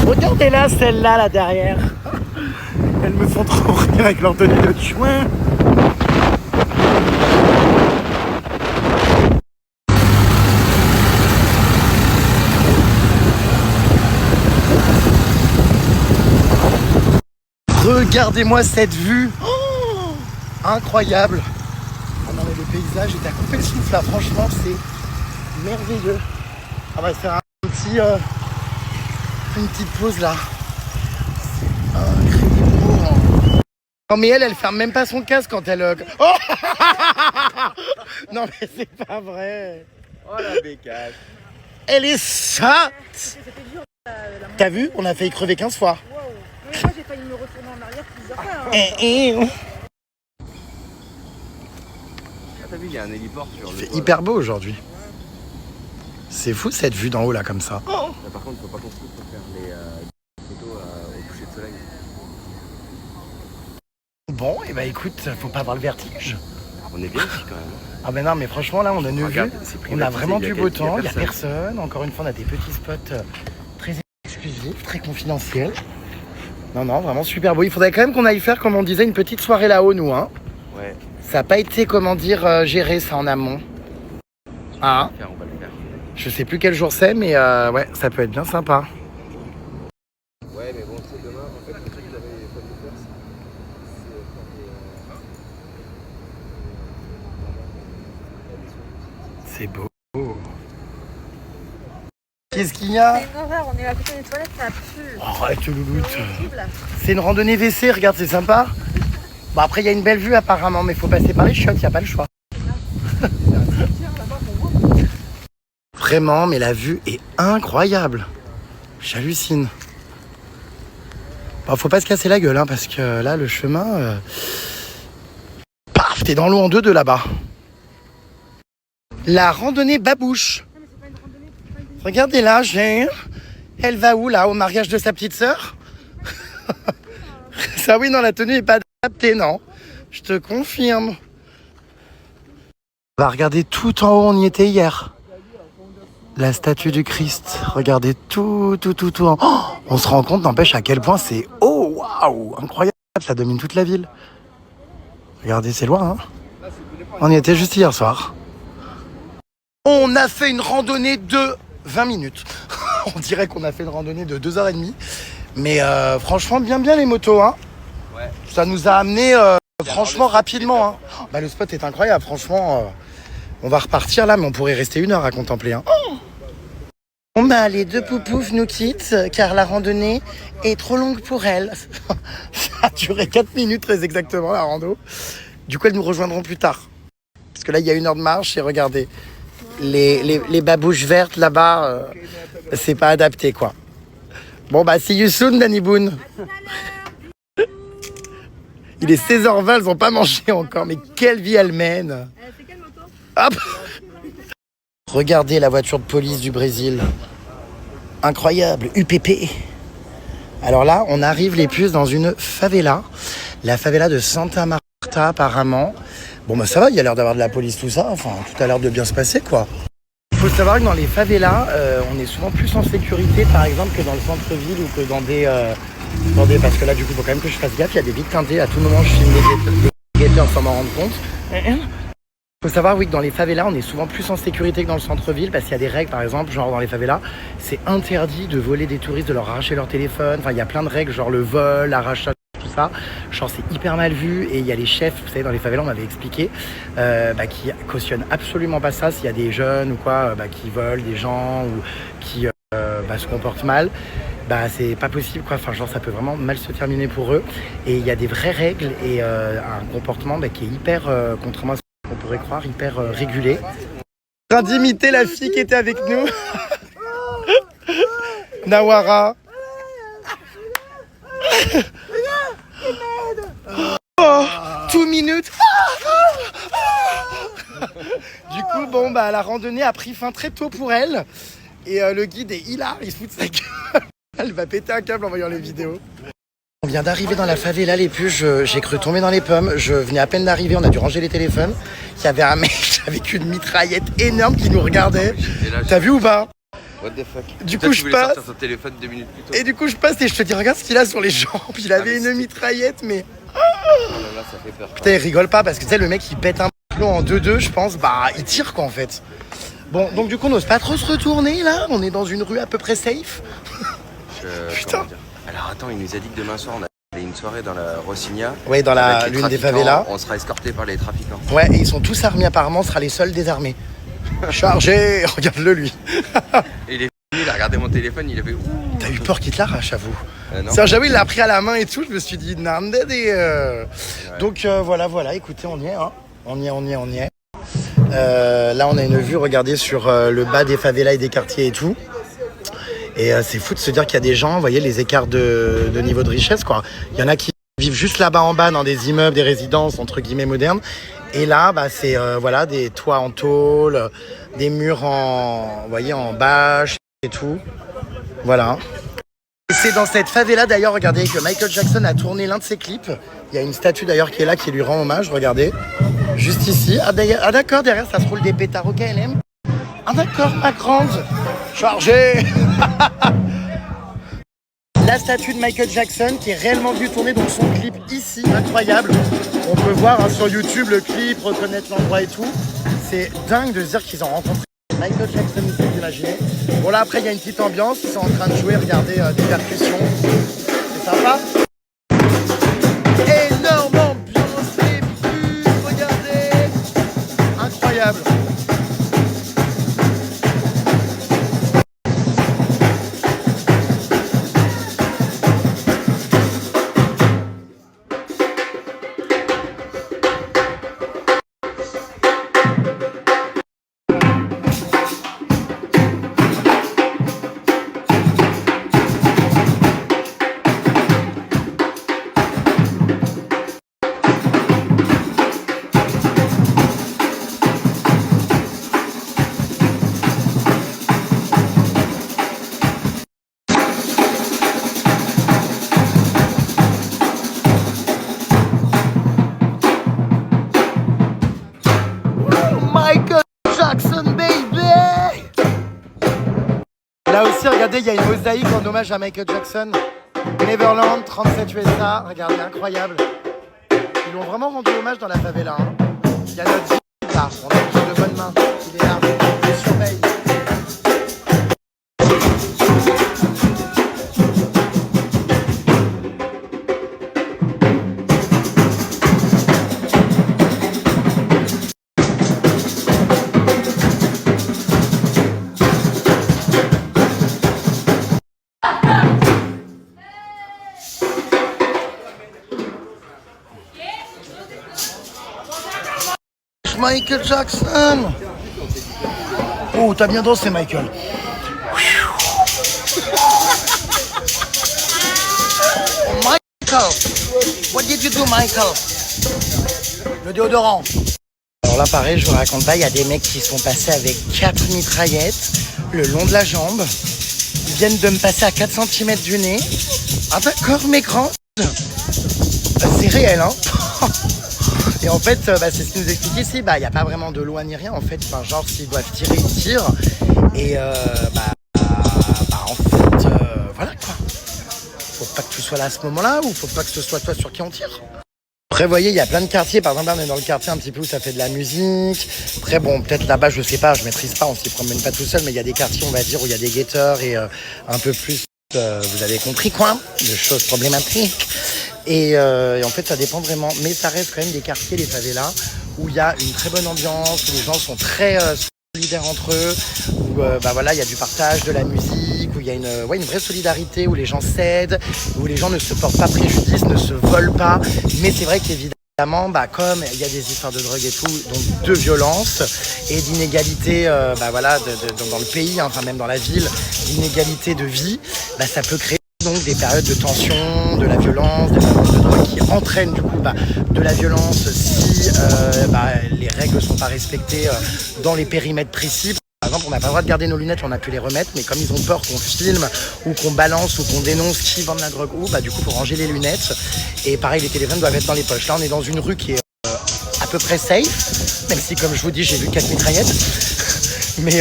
Regardez-la, celle-là, là derrière. Elles me font trop rire avec leur tenue de chouin. Regardez-moi cette vue. Oh, incroyable. Ah non mais le paysage est à couper le souffle là, franchement c'est merveilleux. On va se faire une petite pause là. C'est incroyable. Non mais elle ferme même pas son casque quand elle... Oh non mais c'est pas vrai. Oh la bécasse. Elle est ça. C'était dur. T'as vu? On a failli crever 15 fois. Wow. Moi j'ai failli me retourner en arrière plusieurs fois. Hein. Ah, t'as vu, il y a un héliport sur le. C'est hyper beau aujourd'hui. C'est fou cette vue d'en haut là comme ça. Là, par contre, faut pas qu'on se coupe pour faire les photos au coucher de soleil. Bon, et bah écoute, faut pas avoir le vertige. On est bien ici quand même. Ah ben non mais franchement là on a une vue, Regarde, c'est on privatisé, a vraiment il y a du beau quel- il y a temps, il n'y a personne. personne. Encore une fois on a des petits spots très exclusifs, très confidentiels. Non non vraiment super beau. Il faudrait quand même qu'on aille faire comme on disait une petite soirée là-haut nous hein. Ouais, Ça n'a pas été comment dire géré ça en amont. Ah, on va le faire. je sais plus quel jour c'est mais ouais ça peut être bien sympa. Ouais, mais bon, c'est demain. En fait, le truc que j'avais pas pu faire, C'est beau. Qu'est-ce qu'il y a? C'est une horreur, on est à côté des toilettes, ça pue. Arrête louloute. C'est horrible. C'est une randonnée WC, regarde, c'est sympa. Bon, après, il y a une belle vue apparemment, mais il faut passer par les chiottes, il n'y a pas le choix. Vraiment, mais la vue est incroyable. J'hallucine. Bon, faut pas se casser la gueule, hein, parce que là, le chemin... Paf, t'es dans l'eau en 2-2 là-bas. La randonnée babouche. Regardez là, elle va où là? Au mariage de sa petite sœur? Ça oui, non, la tenue n'est pas adaptée, non. Je te confirme. On va regarder tout en haut, on y était hier. La statue du Christ. Regardez tout en... Oh, on se rend compte, n'empêche, à quel point c'est... Oh, waouh, incroyable, ça domine toute la ville. Regardez, c'est loin, hein. On y était juste hier soir. On a fait une randonnée de 20 minutes. On dirait qu'on a fait une randonnée de 2h30. Mais franchement, bien les motos, hein. Ouais. Ça nous a amené franchement rapidement. Hein. Bah, le spot est incroyable, franchement. On va repartir là, mais on pourrait rester 1 heure à contempler. Hein. Bon bah les deux poupoufs nous quittent car la randonnée est trop longue pour elles. Ça a duré 4 minutes très exactement la rando. Du coup elles nous rejoindront plus tard. Parce que là il y a 1 heure de marche et regardez, les babouches vertes là-bas, c'est pas adapté quoi. Bon bah see you soon Danny Boone. Il est 16h20, elles ont pas mangé encore, mais quelle vie elles mènent. C'est quelle moto? Hop. Regardez la voiture de police du Brésil. Incroyable, UPP. Alors là, on arrive les puces dans une favela. La favela de Santa Marta apparemment. Bon bah ça va, il y a l'air d'avoir de la police, tout ça. Enfin, tout a l'air de bien se passer quoi. Il faut savoir que dans les favelas, on est souvent plus en sécurité par exemple que dans le centre-ville ou que dans des... parce que là du coup, il faut quand même que je fasse gaffe. Il y a des vitres teintées, à tout moment je filme des guetteurs sans m'en rendre compte. Il faut savoir oui, que dans les favelas, on est souvent plus en sécurité que dans le centre-ville parce qu'il y a des règles, par exemple, genre dans les favelas, c'est interdit de voler des touristes, de leur arracher leur téléphone. Enfin, il y a plein de règles, genre le vol, l'arrachage, tout ça. Genre, c'est hyper mal vu et il y a les chefs, vous savez, dans les favelas, on m'avait expliqué, qui cautionnent absolument pas ça s'il y a des jeunes ou quoi, qui volent des gens ou qui se comportent mal. C'est pas possible quoi, enfin genre ça peut vraiment mal se terminer pour eux et il y a des vraies règles et un comportement qui est hyper, contrairement à ce qu'on pourrait croire, hyper régulé. En train d'imiter la fille qui était avec nous. Nawara. Oh, 2 minutes. Du coup bon la randonnée a pris fin très tôt pour elle et le guide est hilar, il se fout de sa gueule. Elle va péter un câble en voyant les vidéos. On vient d'arriver dans la favela, les puces, j'ai cru tomber dans les pommes. Je venais à peine d'arriver, on a dû ranger les téléphones. Il y avait un mec avec une mitraillette énorme qui nous regardait. T'as vu ou pas? What the fuck? Du coup, je passe. Son téléphone 2 minutes plus tôt. Et du coup, je passe et je te dis, regarde ce qu'il a sur les jambes. Il avait une mitraillette, mais. Oh là là, ça fait peur. Putain, il rigole pas parce que tu sais, le mec il pète un plomb en 2-2, je pense. Il tire quoi en fait. Bon, donc du coup, on n'ose pas trop se retourner là. On est dans une rue à peu près safe. Putain. Alors attends, il nous a dit que demain soir on a une soirée dans la Rocinha. Ouais, dans l'une des favelas. On sera escorté par les trafiquants. Ouais, et ils sont tous armés apparemment, on sera les seuls désarmés. Chargé. Regarde-le lui. Et il est venu, il a regardé mon téléphone, il a fait ouh. T'as eu peur qu'il te l'arrache, avoue. Non. J'avoue, il l'a pris à la main et tout, je me suis dit nanded et Ouais. Donc voilà, écoutez, on y est, hein. On y est. Là, on a une vue, regardez, sur le bas des favelas et des quartiers et tout. Et c'est fou de se dire qu'il y a des gens, vous voyez, les écarts de niveau de richesse, quoi. Il y en a qui vivent juste là-bas en bas, dans des immeubles, des résidences, entre guillemets, modernes. Et là, c'est des toits en tôle, des murs en bâche et tout. Voilà. Et c'est dans cette favela, d'ailleurs, regardez, que Michael Jackson a tourné l'un de ses clips. Il y a une statue, d'ailleurs, qui est là, qui lui rend hommage, regardez. Juste ici. Ah d'accord, derrière, ça se roule des pétards au KLM. Ah d'accord, ma grande. Chargé. La statue de Michael Jackson qui est réellement venu tourner donc son clip ici, incroyable. On peut voir sur YouTube le clip, reconnaître l'endroit et tout. C'est dingue de se dire qu'ils ont rencontré Michael Jackson ici, vous imaginez. Bon là après il y a une petite ambiance, ils sont en train de jouer, regardez, des percussions. C'est sympa. Énorme ambiance, les puces, regardez. Incroyable. Michael Jackson, baby! Là aussi, regardez, il y a une mosaïque en hommage à Michael Jackson. Neverland, 37 USA, regardez, incroyable. Ils lui ont vraiment rendu hommage dans la favela. Hein. Il y a notre guide là, on a besoin de bonnes mains. Il est là, il les surveille. Michael Jackson. Oh, t'as bien dansé, Michael. Oh, Michael. What did you do, Michael? Le déodorant. Alors là, pareil, je vous raconte pas, il y a des mecs qui sont passés avec 4 mitraillettes le long de la jambe. Ils viennent de me passer à 4 cm du nez. Ah d'accord, mes grands. C'est réel, hein. Et en fait, c'est ce qu'ils nous expliquent ici. Il n'y a pas vraiment de loi ni rien. En fait, genre, s'ils doivent tirer, ils tirent. Et en fait, voilà quoi. Faut pas que tu sois là à ce moment-là ou faut pas que ce soit toi sur qui on tire. Après, vous voyez, il y a plein de quartiers. Par exemple, là, on est dans le quartier un petit peu où ça fait de la musique. Après, bon, peut-être là-bas, je sais pas, je maîtrise pas, on s'y promène pas tout seul. Mais il y a des quartiers, on va dire, où il y a des guetteurs et un peu plus, vous avez compris quoi, de choses problématiques. Et en fait, ça dépend vraiment. Mais ça reste quand même des quartiers, les favelas, où il y a une très bonne ambiance, où les gens sont très solidaires entre eux, où il y a du partage, de la musique, où il y a une vraie solidarité, où les gens s'aident, où les gens ne se portent pas préjudice, ne se volent pas. Mais c'est vrai qu'évidemment, comme il y a des histoires de drogue et tout, donc de violence et d'inégalité dans le pays, enfin même dans la ville, d'inégalité de vie, ça peut créer donc des périodes de tension, de la violence, des périodes de drogue qui entraînent du coup de la violence si les règles ne sont pas respectées dans les périmètres précis. Par exemple, on n'a pas le droit de garder nos lunettes, on a pu les remettre, mais comme ils ont peur qu'on filme ou qu'on balance ou qu'on dénonce qui vend de la drogue du coup, faut ranger les lunettes. Et pareil, les téléphones doivent être dans les poches. Là, on est dans une rue qui est à peu près safe, même si, comme je vous dis, j'ai vu 4 mitraillettes. Mais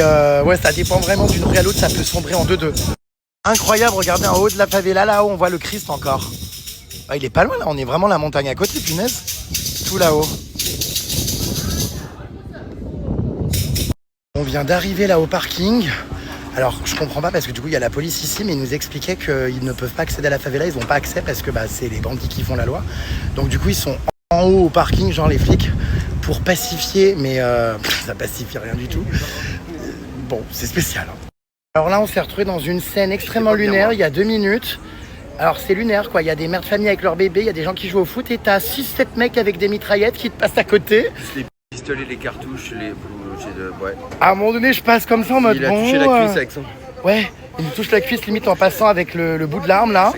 ça dépend vraiment d'une rue à l'autre, ça peut sombrer en 2-2. Incroyable, regardez en haut de la favela, là-haut, on voit le Christ encore. Il est pas loin, là, on est vraiment la montagne à côté, punaise. Tout là-haut. On vient d'arriver là au parking. Alors, je comprends pas parce que du coup, il y a la police ici, mais ils nous expliquaient qu'ils ne peuvent pas accéder à la favela, ils n'ont pas accès parce que c'est les bandits qui font la loi. Donc du coup, ils sont en haut au parking, genre les flics, pour pacifier, mais ça pacifie rien du tout. Bon, c'est spécial, hein. Alors là, on s'est retrouvé dans une scène extrêmement lunaire, il y a 2 minutes. Alors c'est lunaire quoi, il y a des mères de famille avec leurs bébés, il y a des gens qui jouent au foot et t'as 6-7 mecs avec des mitraillettes qui te passent à côté. Les pistolets, les cartouches, ouais. À un moment donné, je passe comme ça en mode Il a touché la cuisse avec ça. Ouais, il me touche la cuisse limite en passant avec le bout de l'arme là.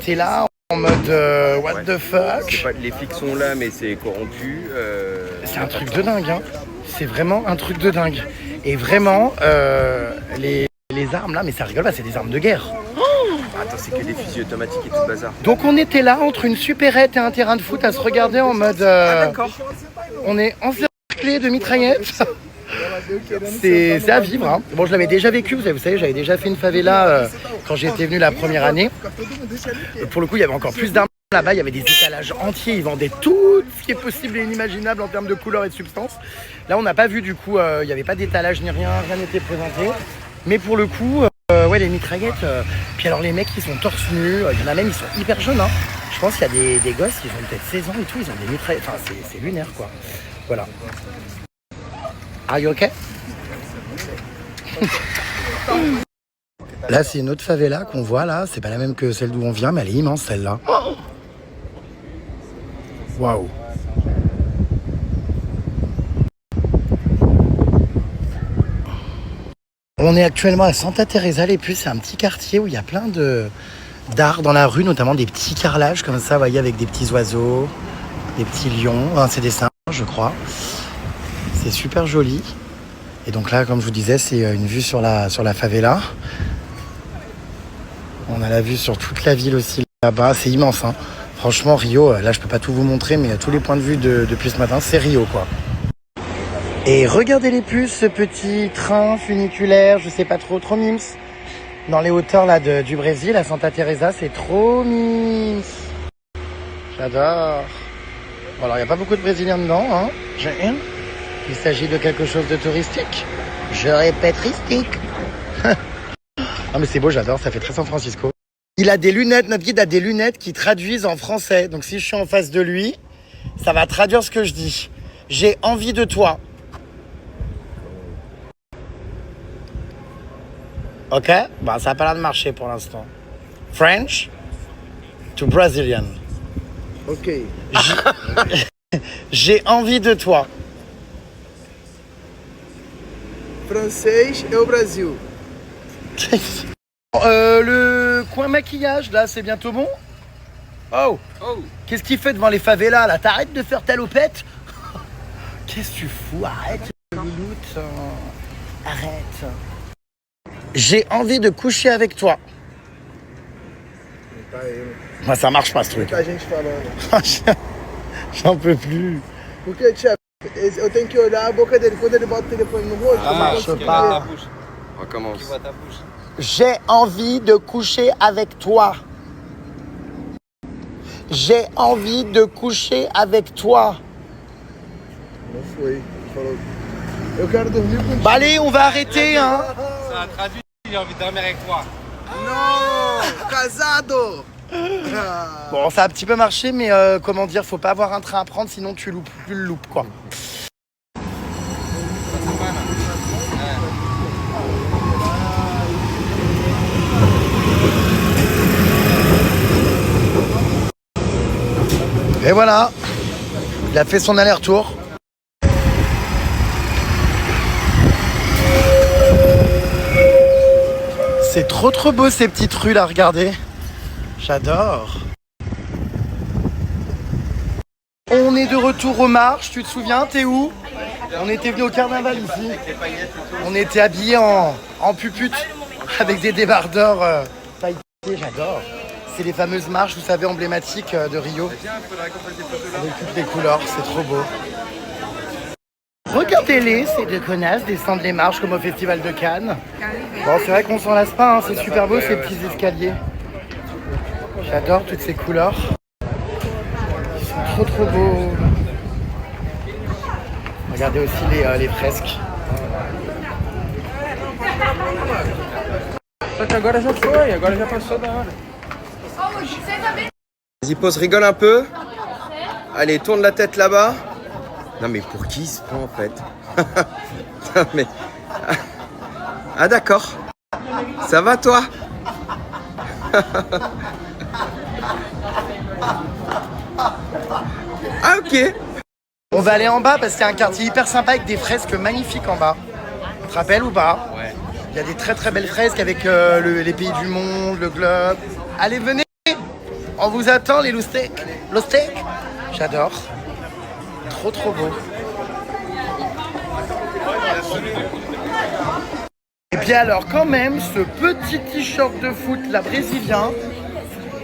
T'es là en mode what the fuck. Les flics sont là mais c'est corrompu. C'est un truc de dingue, hein. C'est vraiment un truc de dingue. Et vraiment, les armes là, mais ça rigole pas, c'est des armes de guerre. Attends, c'est que des fusils automatiques et tout le bazar. Donc on était là entre une supérette et un terrain de foot à se regarder en mode... d'accord. On est encerclés de mitraillettes. C'est à vivre, hein. Bon, je l'avais déjà vécu, vous savez, j'avais déjà fait une favela quand j'étais venu la première année. Pour le coup, il y avait encore plus d'armes. Là-bas, il y avait des étalages entiers, ils vendaient tout ce qui est possible et inimaginable en termes de couleurs et de substances. Là, on n'a pas vu du coup, il n'y avait pas d'étalage ni rien, rien n'était présenté. Mais pour le coup, les mitraillettes, puis alors les mecs qui sont torse nus, il y en a même, ils sont hyper jeunes, hein. Je pense qu'il y a des gosses qui ont peut-être 16 ans et tout, ils ont des mitraillettes, enfin c'est lunaire quoi. Voilà. Are you okay? Là, c'est une autre favela qu'on voit là, c'est pas la même que celle d'où on vient, mais elle est immense celle-là. Waouh! On est actuellement à Santa Teresa les Puces, c'est un petit quartier où il y a plein d'art dans la rue, notamment des petits carrelages comme ça, vous voyez, avec des petits oiseaux, des petits lions, enfin, c'est des singes je crois. C'est super joli. Et donc là, comme je vous disais, c'est une vue sur la favela. On a la vue sur toute la ville aussi là-bas, c'est immense, hein. Franchement, Rio, là je peux pas tout vous montrer, mais tous les points de vue depuis ce matin, c'est Rio quoi. Et regardez les puces, ce petit train funiculaire, je sais pas trop mimes. Dans les hauteurs là du Brésil, à Santa Teresa, c'est trop mimes. J'adore. Bon, alors il n'y a pas beaucoup de Brésiliens dedans, hein. Il s'agit de quelque chose de touristique. Je répète, touristique. Ah mais c'est beau, j'adore, ça fait très San Francisco. Il a des lunettes, notre guide a des lunettes qui traduisent en français. Donc si je suis en face de lui, ça va traduire ce que je dis. J'ai envie de toi. Ok, bah ça n'a pas l'air de marcher pour l'instant. French to Brazilian. Ok. J'ai envie de toi. Français et au Brésil. Le coin maquillage là, c'est bientôt bon. Oh. Qu'est-ce qu'il fait devant les favelas là? T'arrêtes de faire ta lopette? Qu'est-ce que tu fous? Arrête, louloute. Arrête. J'ai envie de coucher avec toi. Moi, ça marche pas ce truc. Muita gente falando. J'en peux plus. Porque, chefe, eu tenho que olhar a boca dele. Quando ele bota o telefone no rosto, eu não marche consigo pas. ver. On recommence. J'ai envie de coucher avec toi. J'ai envie de coucher avec toi. Não foi. Ele falou, eu quero dormir contigo. Bah allez, on va arrêter, hein. Ça a traduit, j'ai envie de dormir avec toi. Não! Casado! Bon, ça a un petit peu marché, mais comment dire, faut pas avoir un train à prendre, sinon tu le loupes, quoi. Et voilà, il a fait son aller-retour. C'est trop beau ces petites rues là, regardez. J'adore. On est de retour aux marches, tu te souviens, t'es où? On était venu au carnaval ici. On était habillés en pupute avec des débardeurs pailletés, j'adore. C'est les fameuses marches, vous savez, emblématiques de Rio. Avec toutes les couleurs, c'est trop beau. Regardez-les, ces deux connasses descendent les marches comme au Festival de Cannes. Bon, c'est vrai qu'on s'en lasse pas, hein, c'est super beau ces petits escaliers. J'adore toutes ces couleurs. Ils sont trop beaux. Regardez aussi les fresques. Só que agora já foi, agora já passou da hora. Vas-y, pose, rigole un peu. Allez, tourne la tête là-bas. Non mais pour qui il se prend en fait? Non mais... Ah d'accord. Ça va toi? Ah ok. On va aller en bas parce qu'il y a un quartier hyper sympa avec des fresques magnifiques en bas. Tu te rappelles ou pas? Ouais. Il y a des très belles fresques avec les pays du monde, le globe. Allez, venez! On vous attend les loustecs. Loustecs? J'adore. Trop beau. Et puis alors quand même, ce petit t-shirt de foot là brésilien,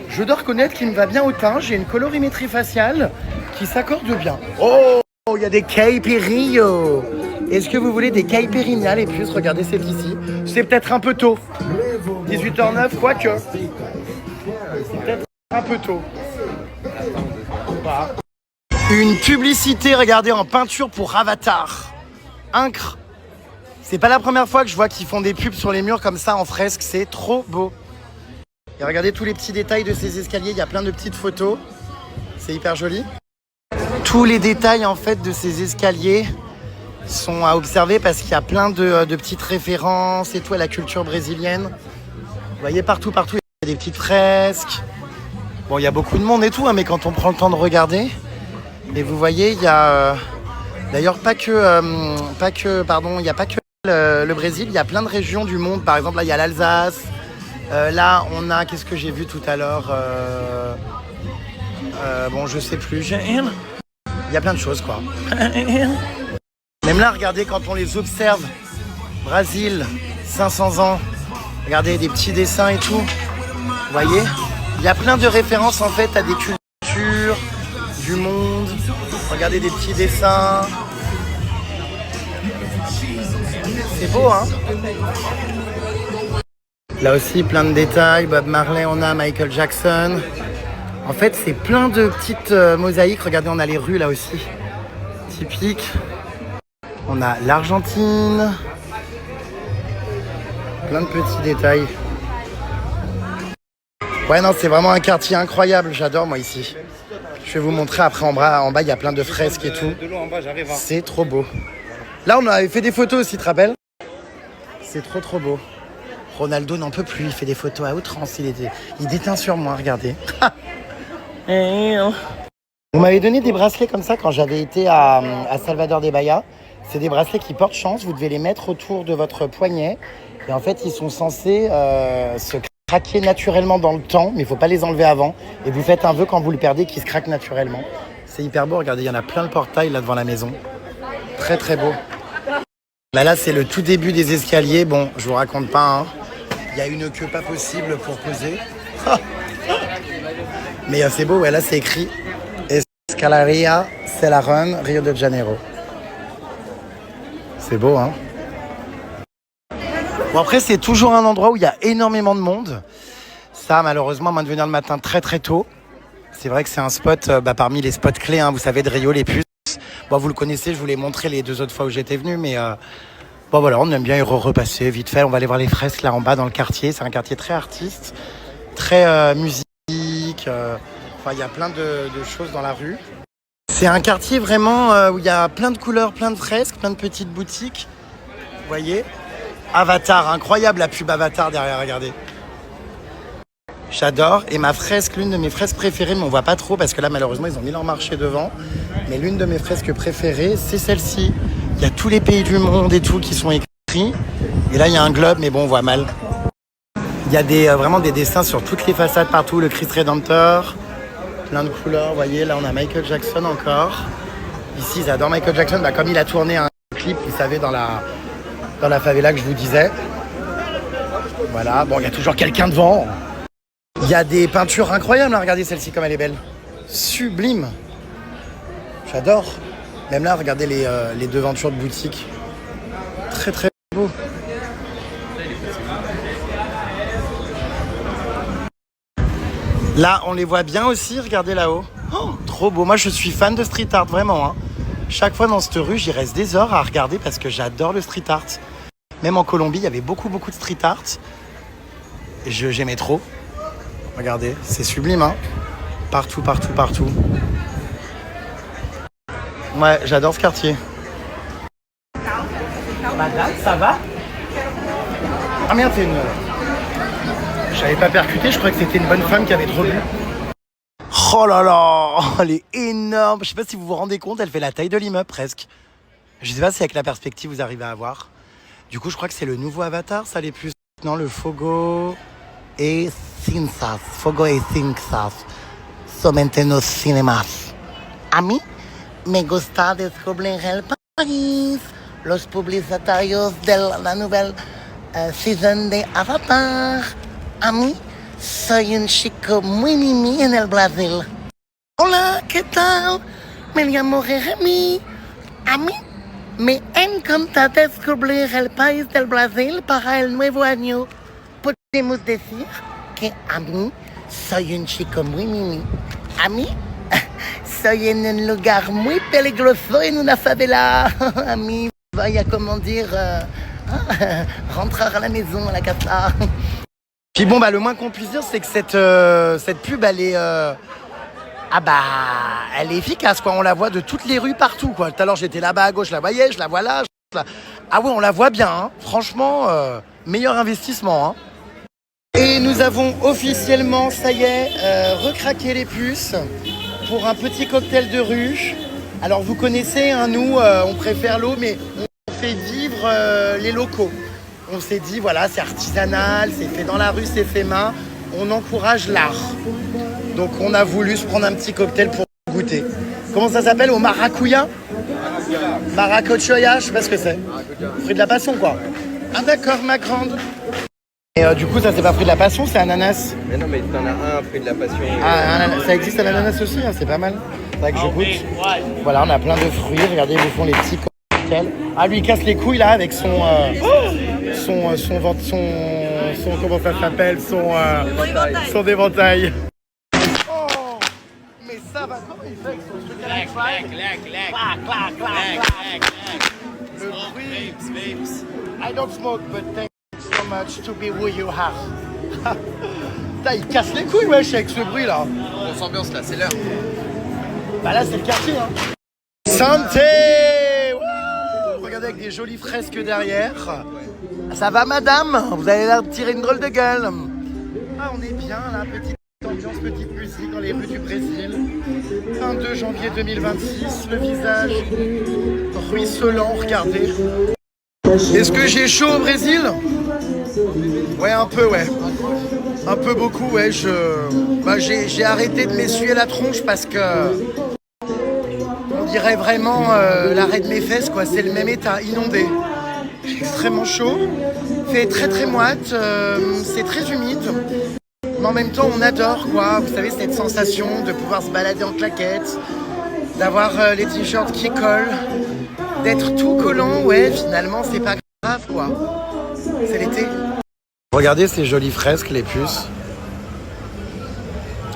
je dois reconnaître qu'il me va bien au teint. J'ai une colorimétrie faciale qui s'accorde bien. Oh, il y a des caipirinhos. Est-ce que vous voulez des caipirinhas les puces? Regardez celle-ci. C'est peut-être un peu tôt. 18h09, quoique. C'est peut-être un peu tôt. Bah. Une publicité, regardez, en peinture pour Avatar. Incre. C'est pas la première fois que je vois qu'ils font des pubs sur les murs comme ça en fresque. C'est trop beau. Et regardez tous les petits détails de ces escaliers. Il y a plein de petites photos. C'est hyper joli. Tous les détails en fait de ces escaliers sont à observer parce qu'il y a plein de petites références et tout à la culture brésilienne. Vous voyez partout, il y a des petites fresques. Bon, il y a beaucoup de monde et tout, hein, mais quand on prend le temps de regarder, et vous voyez, il y a d'ailleurs il n'y a pas que le Brésil, il y a plein de régions du monde. Par exemple, là, il y a l'Alsace. Là, on a, qu'est-ce que j'ai vu tout à l'heure bon, je sais plus. Il y a plein de choses, quoi. Même là, regardez, quand on les observe, Brésil, 500 ans, regardez, des petits dessins et tout. Vous voyez? Il y a plein de références, en fait, à des cultures, du monde. Regardez des petits dessins. C'est beau, hein? Là aussi, plein de détails. Bob Marley, on a Michael Jackson. En fait, c'est plein de petites mosaïques. Regardez, on a les rues là aussi. Typique. On a l'Argentine. Plein de petits détails. Ouais, non, c'est vraiment un quartier incroyable. J'adore, moi, ici. Je vais vous montrer après en bas, il y a plein de fresques et tout. C'est trop beau. Là, on avait fait des photos aussi, tu te rappelles? C'est trop beau. Ronaldo n'en peut plus, il fait des photos à outrance. Il déteint sur moi, regardez. On m'avait donné des bracelets comme ça quand j'avais été à Salvador de Bahia. C'est des bracelets qui portent chance, vous devez les mettre autour de votre poignet. Et en fait, ils sont censés se craquer naturellement dans le temps, mais il ne faut pas les enlever avant. Et vous faites un vœu quand vous le perdez qui se craque naturellement. C'est hyper beau, regardez, il y en a plein le portail là devant la maison. Très très beau. Là c'est le tout début des escaliers. Bon, je vous raconte pas, hein. Il y a une queue pas possible pour poser. Mais c'est beau, ouais, là c'est écrit Escalaria Selarón, Rio de Janeiro. C'est beau, hein. Bon, après, c'est toujours un endroit où il y a énormément de monde. Ça, malheureusement, à moins de venir le matin très très tôt. C'est vrai que c'est un spot parmi les spots clés, hein, vous savez, de Rio, les puces. Bon, vous le connaissez, je vous l'ai montré les 2 autres fois où j'étais venu, mais bon, voilà, on aime bien y repasser vite fait. On va aller voir les fresques là en bas dans le quartier. C'est un quartier très artiste, très musique. Enfin, il y a plein de choses dans la rue. C'est un quartier vraiment où il y a plein de couleurs, plein de fresques, plein de petites boutiques. Vous voyez ? Avatar, incroyable la pub Avatar derrière, regardez. J'adore. Et ma fresque, l'une de mes fresques préférées, mais on voit pas trop parce que là malheureusement ils ont mis leur marché devant. Mais l'une de mes fresques préférées, c'est celle-ci. Il y a tous les pays du monde et tout qui sont écrits. Et là il y a un globe, mais bon on voit mal. Il y a vraiment des dessins sur toutes les façades partout. Le Christ Rédempteur, plein de couleurs. Vous voyez, là on a Michael Jackson encore. Ici ils adorent Michael Jackson, comme il a tourné un clip, vous savez, dans la favela que je vous disais. Voilà, bon, il y a toujours quelqu'un devant. Il y a des peintures incroyables, hein. Regardez celle-ci comme elle est belle. Sublime. J'adore. Même là, regardez les devantures de boutique. Très très beau. Là, on les voit bien aussi, regardez là-haut. Oh, trop beau. Moi, je suis fan de street art, vraiment, hein. Chaque fois dans cette rue, j'y reste des heures à regarder parce que j'adore le street art. Même en Colombie, il y avait beaucoup de street art. Et j'aimais trop. Regardez, c'est sublime, hein. Partout, partout, partout. Ouais, j'adore ce quartier. Madame, ça va? Ah merde, c'est une... J'avais pas percuté, je croyais que c'était une bonne femme qui avait trop bu. Oh là là, elle est énorme. Je sais pas si vous vous rendez compte, elle fait la taille de l'immeuble presque. Je sais pas si avec la perspective vous arrivez à voir. Du coup, je crois que c'est le nouveau Avatar, ça les plus. Non, le Fogo et Cinzas. Fogo et Cinzas. Somente nos cinemas. A mí me gusta descubrir el país. Los publicitarios de la nouvelle season de Avatar. A mí soy un chico muy mimi en el Brasil. Hola, ¿qué tal? Me llamo Jeremy. A mí me encanta descubrir el país del Brasil para el nuevo año. Podemos decir que a mí soy un chico muy mimi. A mí soy en un lugar muy peligroso en una favela. A mí voy a, comment dire, rentrer à la maison, à la casa. Puis bon, le moins qu'on puisse dire, c'est que cette pub, elle est... elle est efficace, quoi. On la voit de toutes les rues, partout, quoi. Tout à l'heure, j'étais là-bas à gauche, je la voyais, je la vois là. Ah ouais, on la voit bien, hein. Franchement, meilleur investissement, hein. Et nous avons officiellement, ça y est, recraqué les puces pour un petit cocktail de rue. Alors, vous connaissez, hein, nous, on préfère l'eau, mais on fait vivre les locaux. On s'est dit, voilà, c'est artisanal, c'est fait dans la rue, c'est fait main. On encourage l'art. Donc on a voulu se prendre un petit cocktail pour goûter. Comment ça s'appelle? Au maracuya? Maracuya, je sais pas ce que c'est. Fruit de la passion, quoi. Ah d'accord, ma grande. Et du coup, ça c'est pas fruit de la passion, c'est ananas. Mais non, mais t'en as un fruit de la passion. Ah, ça existe à l'ananas aussi, hein, c'est pas mal. C'est vrai que je goûte. Voilà, on a plein de fruits. Regardez, ils vous font les petits cocktails. Ah, lui, il casse les couilles là avec son comment ça s'appelle, son éventail. Oh, mais ça va, comment il fait avec son truc à clac, le bruit. I don't smoke, but thank you so much to be who you are. Putain, il casse les couilles, wesh, avec ce bruit là. On s'ambiance là, c'est l'heure. Bah là, c'est le quartier, hein. Santé! Regardez avec des jolies fresques derrière. Ça va, madame? Vous avez l'air de tirer une drôle de gueule. Ah, on est bien là, petite ambiance, petite musique dans les rues du Brésil. 22 janvier 2026, le visage ruisselant, regardez. Est-ce que j'ai chaud au Brésil? Ouais, un peu, ouais. Un peu beaucoup, ouais. J'ai arrêté de m'essuyer la tronche parce que... On dirait vraiment l'arrêt de mes fesses, quoi. C'est le même état, inondé. J'ai extrêmement chaud, fait très très moite, c'est très humide. Mais en même temps, on adore, quoi. Vous savez, cette sensation de pouvoir se balader en claquettes, d'avoir les t-shirts qui collent, d'être tout collant. Ouais, finalement, c'est pas grave, quoi. C'est l'été. Regardez ces jolies fresques, les puces.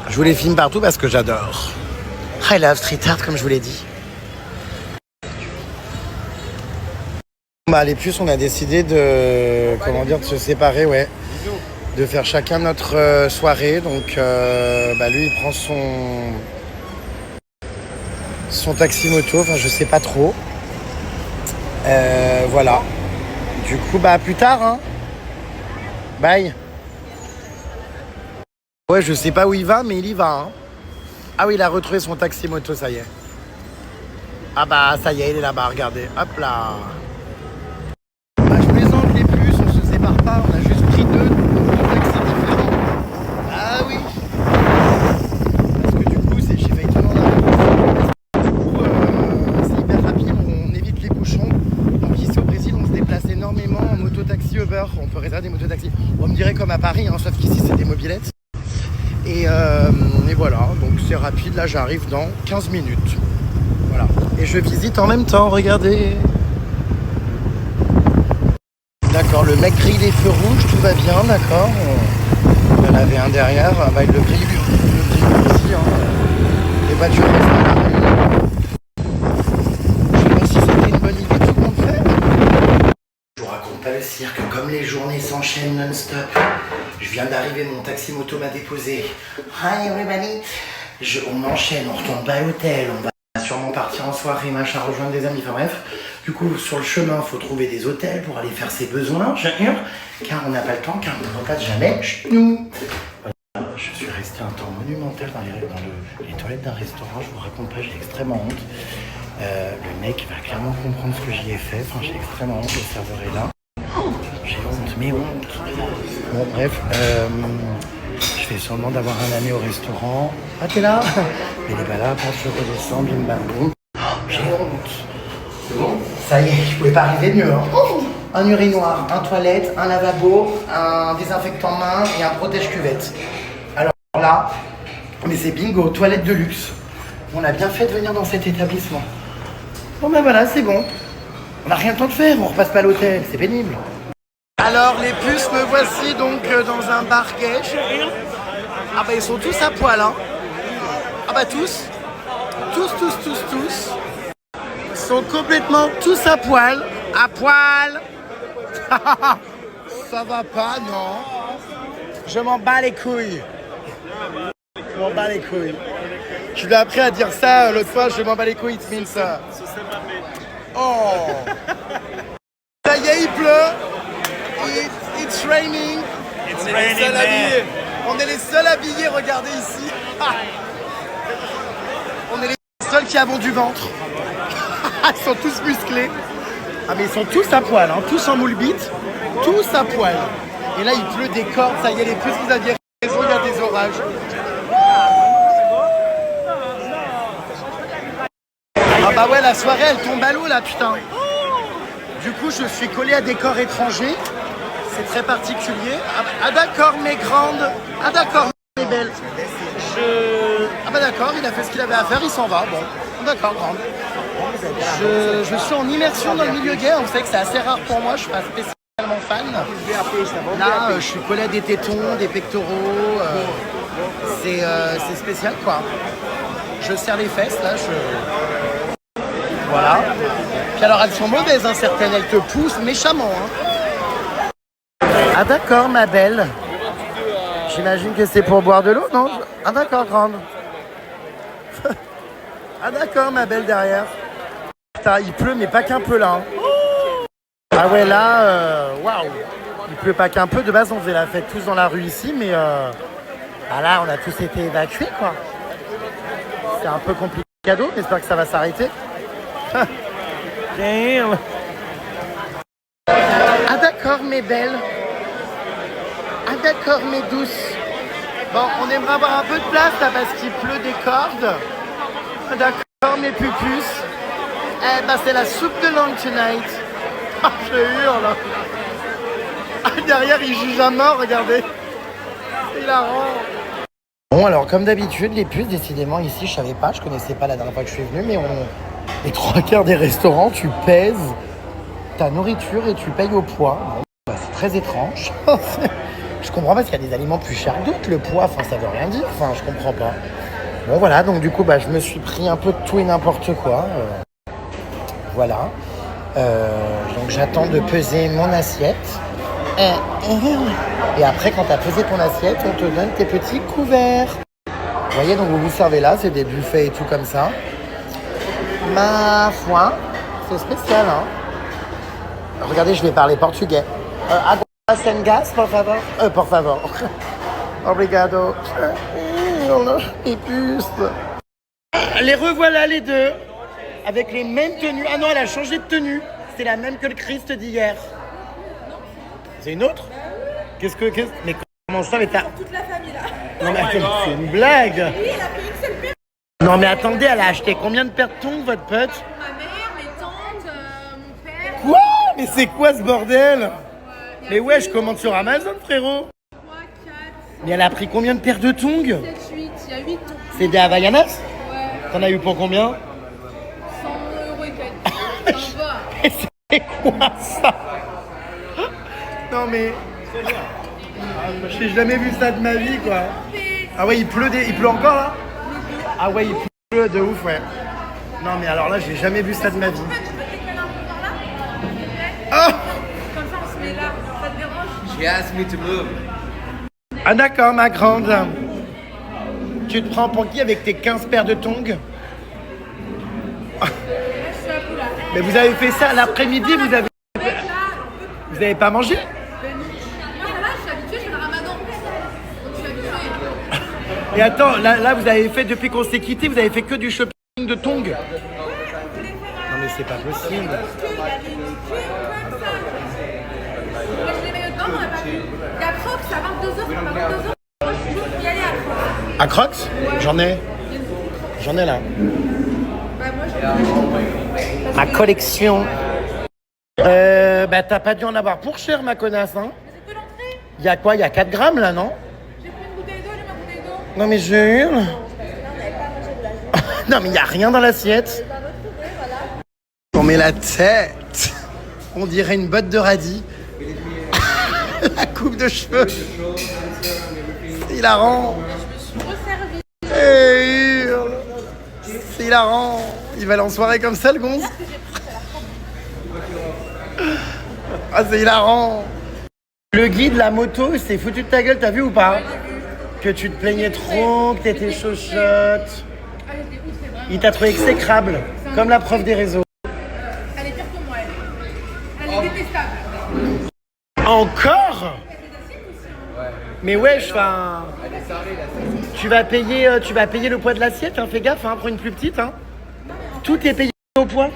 Je vous les filme partout parce que j'adore. I love street art, comme je vous l'ai dit. Bah, les puces, on a décidé de, de se séparer, ouais. De faire chacun notre soirée. Donc, lui, il prend son taxi-moto. Enfin, je sais pas trop. Voilà. Du coup, plus tard, hein. Bye. Ouais, je sais pas où il va, mais il y va, hein. Ah oui, il a retrouvé son taxi-moto, ça y est. Ah ça y est, il est là-bas, regardez. Hop là. Je plaisante les puces, on se sépare pas, on a juste pris deux taxis différents. Ah oui. Parce que du coup, j'ai failli tellement Du coup, c'est hyper rapide, on évite les bouchons. Donc ici au Brésil, on se déplace énormément en moto-taxi Uber. On peut réserver des moto-taxis. On me dirait comme à Paris, hein, sauf qu'ici, c'est des mobilettes. Et voilà, donc c'est rapide, là j'arrive dans 15 minutes. Voilà. Et je visite en même temps, regardez. D'accord, le mec grille les feux rouges, tout va bien, d'accord. Il y en avait un derrière, il le grille aussi. Hein. Les voitures restent dans la rue. Je sais pas si c'était une bonne idée tout le monde fait. Je vous raconte pas le cirque, comme les journées s'enchaînent non-stop. Je viens d'arriver, mon taxi-moto m'a déposé. Hi everybody. On enchaîne, on retourne pas à l'hôtel, on va sûrement partir en soirée, machin, rejoindre des amis, enfin bref. Du coup, sur le chemin, il faut trouver des hôtels pour aller faire ses besoins, car on n'a pas le temps, car on ne repasse jamais chez nous. Voilà, je suis resté un temps monumental dans les toilettes d'un restaurant, je vous raconte pas, j'ai extrêmement honte. Le mec va clairement comprendre ce que j'y ai fait, enfin j'ai extrêmement honte, le serveur est là. J'ai honte, mais honte. Bon, bref, je fais sûrement d'avoir un ami au restaurant. Ah, t'es là? Il est pas là, quand je redescends, bim bam boum. J'ai honte. C'est bon? Ça y est, je pouvais pas arriver mieux. Hein. Un urinoir, un toilette, un lavabo, un désinfectant main et un protège-cuvette. Alors là, mais c'est bingo, toilette de luxe. On a bien fait de venir dans cet établissement. Bon voilà, c'est bon. On n'a rien le temps de faire, on repasse pas à l'hôtel, c'est pénible. Alors les puces, me voici donc dans un bar gay. Ah ils sont tous à poil, hein. Ah tous. Tous. Ils sont complètement tous à poil. À poil. Ça va pas, non. Je m'en bats les couilles. Je m'en bats les couilles. Je lui ai appris à dire ça l'autre fois, je m'en bats les couilles, it means ça. Oh. Ça y est, il pleut. It's raining. On est les seuls habillés, regardez ici. On est les seuls qui avons du ventre. Ils sont tous musclés. Ah mais ils sont tous à poil, hein, tous en moule bite, tous à poil. Et là il pleut des cordes, ça y est les puces, vous aviez raison, il y a des orages. Ah ouais, la soirée elle tombe à l'eau là, putain. Du coup je suis collé à des corps étrangers. C'est très particulier. Ah d'accord, mes grandes. Ah d'accord, mes belles. Ah d'accord, il a fait ce qu'il avait à faire, il s'en va. Bon, d'accord, grande. Je suis en immersion dans le milieu gay. Vous savez que c'est assez rare pour moi, je suis pas spécialement fan. Là, je suis collé à des tétons, des pectoraux. C'est spécial, quoi. Je serre les fesses, là. Voilà. Puis alors, elles sont mauvaises, hein, certaines. Elles te poussent méchamment, hein. Ah d'accord, ma belle. J'imagine que c'est pour boire de l'eau, non? Ah d'accord, grande. Ah d'accord, ma belle derrière. Putain, il pleut, mais pas qu'un peu là. Hein. Ah ouais, là, waouh. Il pleut pas qu'un peu. De base, on faisait la fête tous dans la rue ici, mais là, on a tous été évacués, quoi. C'est un peu compliqué. Cadeau, j'espère que ça va s'arrêter. Ah d'accord, mes belles. Ah d'accord, mes douces. Bon, on aimerait avoir un peu de place là parce qu'il pleut des cordes. Ah d'accord, alors mes pupus, eh ben c'est la soupe de langue tonight. Ah, je hurle. Ah, derrière, il juge à mort, regardez. C'est hilarant. Bon, alors comme d'habitude, les puces, décidément, ici, je savais pas, je connaissais pas la dernière fois que je suis venu, mais les 3/4 des restaurants, tu pèses ta nourriture et tu payes au poids. Bon, bah, c'est très étrange. Je comprends pas, parce qu'il y a des aliments plus chers que d'autres, le poids, enfin, ça veut rien dire, enfin, je comprends pas. Bon, voilà, donc du coup, bah, je me suis pris un peu de tout et n'importe quoi. Voilà. Donc j'attends de peser mon assiette. Et après, quand tu as pesé ton assiette, on te donne tes petits couverts. Vous voyez, donc vous vous servez là, c'est des buffets et tout comme ça. Ma foi, c'est spécial, hein. Regardez, je vais parler portugais. Agua sem gás, por favor. Por favor. Obrigado. Et puce. Les revoilà les deux, avec les mêmes tenues. Ah non, elle a changé de tenue. C'est la même que le Christ d'hier. C'est une autre? Mais comment ça, mais t'as... Toute la famille là. Non mais attends, c'est une blague. Oui, elle a pris une seule paire. Non mais attendez, elle a acheté combien de paires de tongs, votre pote? Ma mère, mes tantes, mon père. Quoi? Mais c'est quoi ce bordel? Mais ouais, je commande sur Amazon, frérot. 3, 4, Mais elle a pris combien de paires de tongs? 7, 8. Il y a 8 tongs. C'est des Havaianas? Ouais. T'en as eu pour combien? 100 € et quelques. Ça va. Et c'est quoi ça? Non mais... J'ai jamais vu ça de ma vie, quoi. Ah ouais, il pleut encore là? Ah ouais, il pleut de ouf, ouais. Non mais alors là, j'ai jamais vu ça de ma vie. Oh! Comme ça, on se met là. Ça te dérange? She asked me to move. Ah d'accord, ma grande. Tu te prends pour qui avec tes 15 paires de tongs? Mais vous avez fait ça l'après-midi, vous avez pas mangé? Moi, ça va, je suis habituée, je fais le ramadan. Donc, je suis habituée. Et attends, là vous avez fait, depuis qu'on s'est quitté, vous avez fait que du shopping de tongs? Non mais c'est pas possible. Parce qu'il y a des queues comme ça. Moi, je les mets dedans, on n'a pas vu. Il y a Crocs à 22 €, ça va 22 €. Moi, je suis toujours y aller à Crocs. À Crocs? J'en ai là. Bah, moi, je Ma collection. Bah t'as pas dû en avoir pour cher, ma connasse, hein? C'est que l'entrée. Il y a quoi? Il y a 4 grammes là, non? J'ai pris une bouteille d'eau, j'ai ma bouteille d'eau. Non mais je hurle. Non mais il y a rien dans l'assiette. On met la tête. On dirait une botte de radis. La coupe de cheveux. C'est hilarant. Et hurle. C'est hilarant. Il va aller en soirée comme ça, le gonze. Ah, c'est hilarant. Le guide, la moto, c'est foutu de ta gueule, t'as vu ou pas? Que tu te plaignais trop, que t'étais chochotte. Il t'a trouvé exécrable, comme la prof des réseaux. Elle est pire que moi, elle. Elle est détestable. Encore? Mais wesh, enfin... Tu vas payer le poids de l'assiette, hein, fais gaffe, hein, prends une plus petite. Hein. Tout est payé au poids.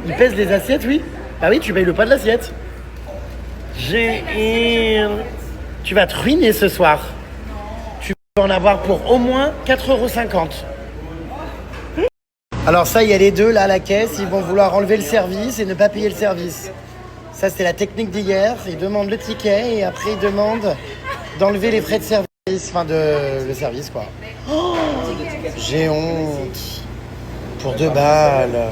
Il pèse les assiettes, oui. Bah oui, tu payes le poids de l'assiette. Tu vas te ruiner ce soir. Tu vas en avoir pour au moins 4,50 €. Alors ça, il y a les deux là à la caisse, ils vont vouloir enlever le service et ne pas payer le service. Ça, c'est la technique d'hier. Ils demandent le ticket et après ils demandent d'enlever les frais de service. Enfin, le service, quoi. Oh, j'ai honte. Pour 2 balles.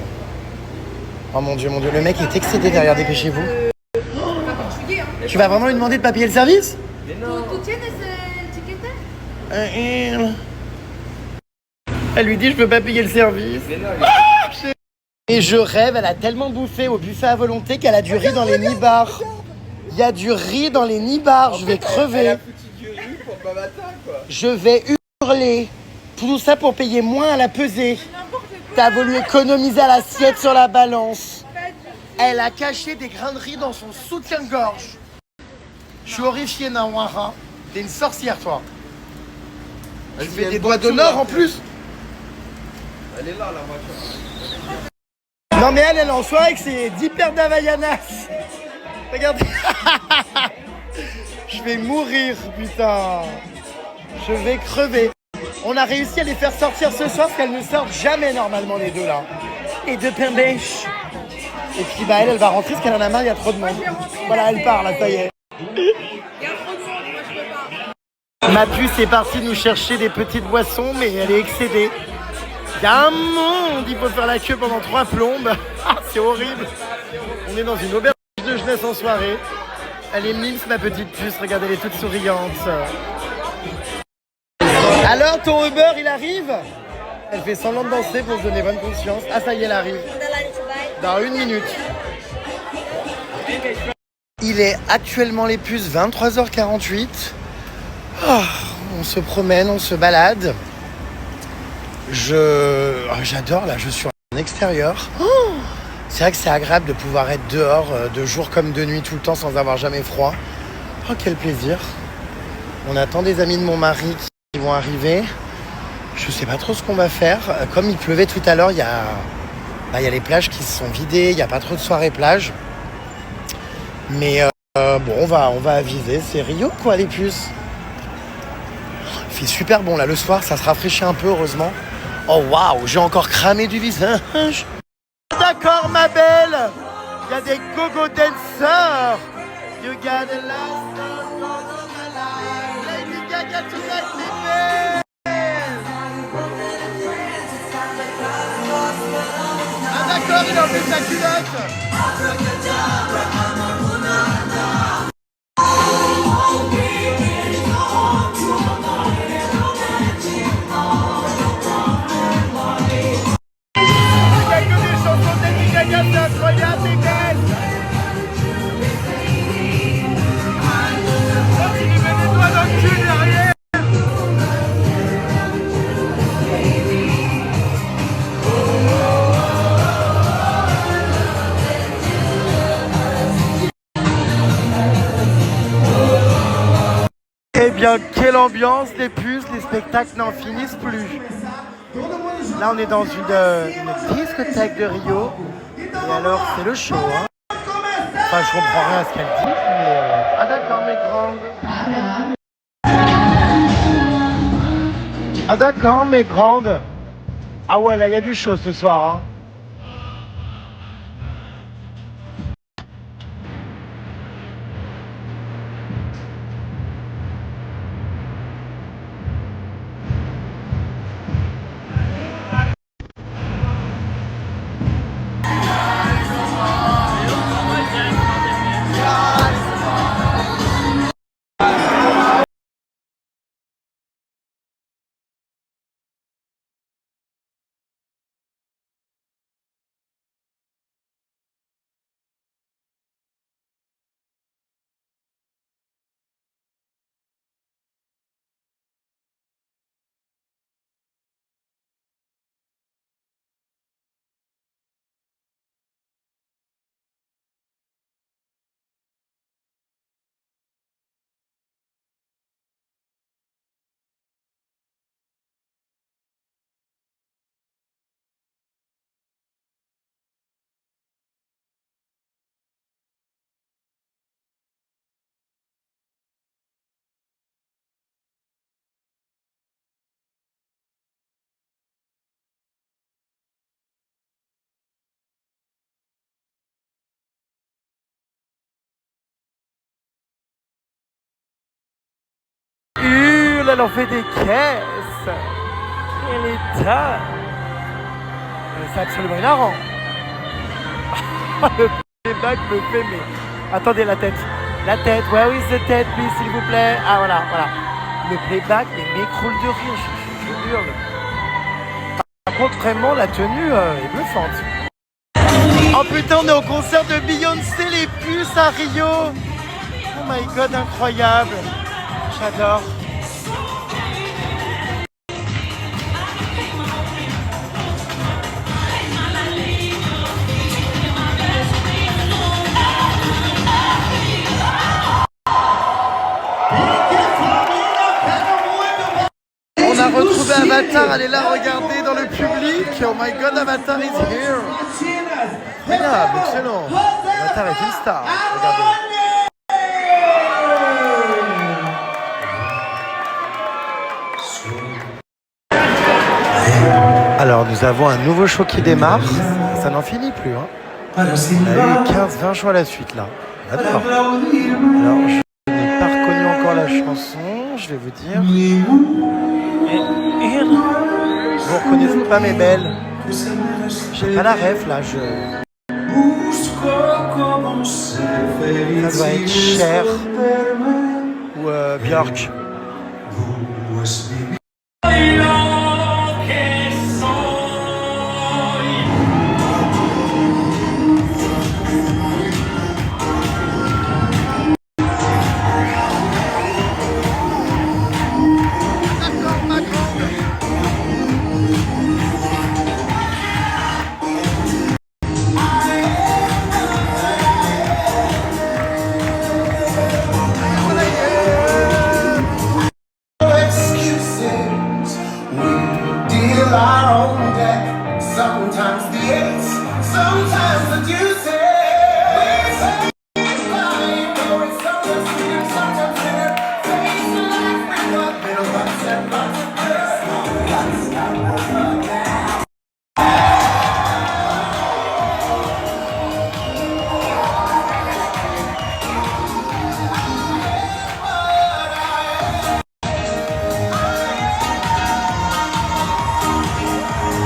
Oh mon Dieu, le mec est excédé derrière, dépêchez-vous. Tu vas vraiment lui demander de pas payer le service? ¿Tú tienes el tiquete? Elle lui dit je peux pas payer le service. Et je rêve, elle a tellement bouffé au buffet à volonté qu'elle a du riz dans les nibards. Il y a du riz dans les nibards, je vais crever. Je vais hurler. Tout ça pour payer moins à la pesée. T'as voulu économiser à l'assiette sur la balance. Elle a caché des grains de riz dans son soutien-gorge. Je suis horrifié, Nawara. T'es une sorcière, toi. Tu fais des doigts d'honneur en plus. Elle est là, la voiture. Non mais elle est en soirée avec ses 10 paires d'Havaianas. Regardez. Je vais mourir, putain. Je vais crever. On a réussi à les faire sortir ce soir parce qu'elles ne sortent jamais normalement les deux là. Et deux pains bêches. Et puis bah elle va rentrer parce qu'elle en a marre, il y a trop de monde. Voilà, elle part là, ça y est. Il y a trop de monde, moi je peux pas. Ma puce est partie nous chercher des petites boissons, mais elle est excédée. Il y a un monde, il faut faire la queue pendant 3 plombes. Ah, c'est horrible. On est dans une auberge de jeunesse en soirée. Elle est mimes, ma petite puce. Regardez, elle est toute souriante. Alors, ton Uber, il arrive? Elle fait semblant de danser pour se donner bonne conscience. Ah, ça y est, elle arrive. Dans 1 minute. Il est actuellement les puces 23h48. Oh, on se promène, on se balade. J'adore, là, je suis en extérieur. Oh, c'est vrai que c'est agréable de pouvoir être dehors, de jour comme de nuit, tout le temps, sans avoir jamais froid. Oh, quel plaisir. On attend des amis de mon mari qui vont arriver. Je sais pas trop ce qu'on va faire. Comme il pleuvait tout à l'heure, il y a les plages qui se sont vidées. Il n'y a pas trop de soirées plage. Mais bon, on va aviser. C'est Rio, quoi, les puces. Il fait super bon, là, le soir. Ça se rafraîchit un peu, heureusement. Oh, waouh, j'ai encore cramé du visage. D'accord, ma belle. Il y a des go-go dancers. You got the last one of my life. Lady Gaga tonight, baby. Ah d'accord, il a enlevé sa culotte. Il y a que des chansons de Lady Gaga, c'est incroyable, les gars. Oh, il lui met des doigts dans le cul derrière. Eh bien, quelle ambiance, les puces, les spectacles n'en finissent plus. Là, on est dans une discothèque de Rio. Et alors, c'est le show, hein. Enfin, je comprends rien à ce qu'elle dit, mais... Ah d'accord, mes grandes. Ah d'accord, mes grandes. Ah ouais, là, il y a du show ce soir, hein. Elle en fait des caisses. Elle est dingue. C'est absolument hilarant. Le playback me fait, mais... Attendez, la tête. La tête, where is the tête, please, s'il vous plaît. Ah, voilà, voilà. Le playback, mais m'écroule de rire, je hurle. Par contre, vraiment, la tenue est bluffante. Oh putain, on est au concert de Beyoncé, les puces à Rio. Oh my god, incroyable. J'adore. On a retrouvé Avatar, elle est là, regardez dans le public. Oh my god, Avatar is here. Regarde, excellent. Avatar est une star, regardez. Alors nous avons un nouveau show qui démarre. Ça n'en finit plus. Hein. On a eu 15-20 shows à la suite là. On adore. Alors je n'ai pas reconnu encore la chanson, je vais vous dire. Vous reconnaissez pas mes belles? J'ai pas la ref là, ça doit être Cher ou Björk.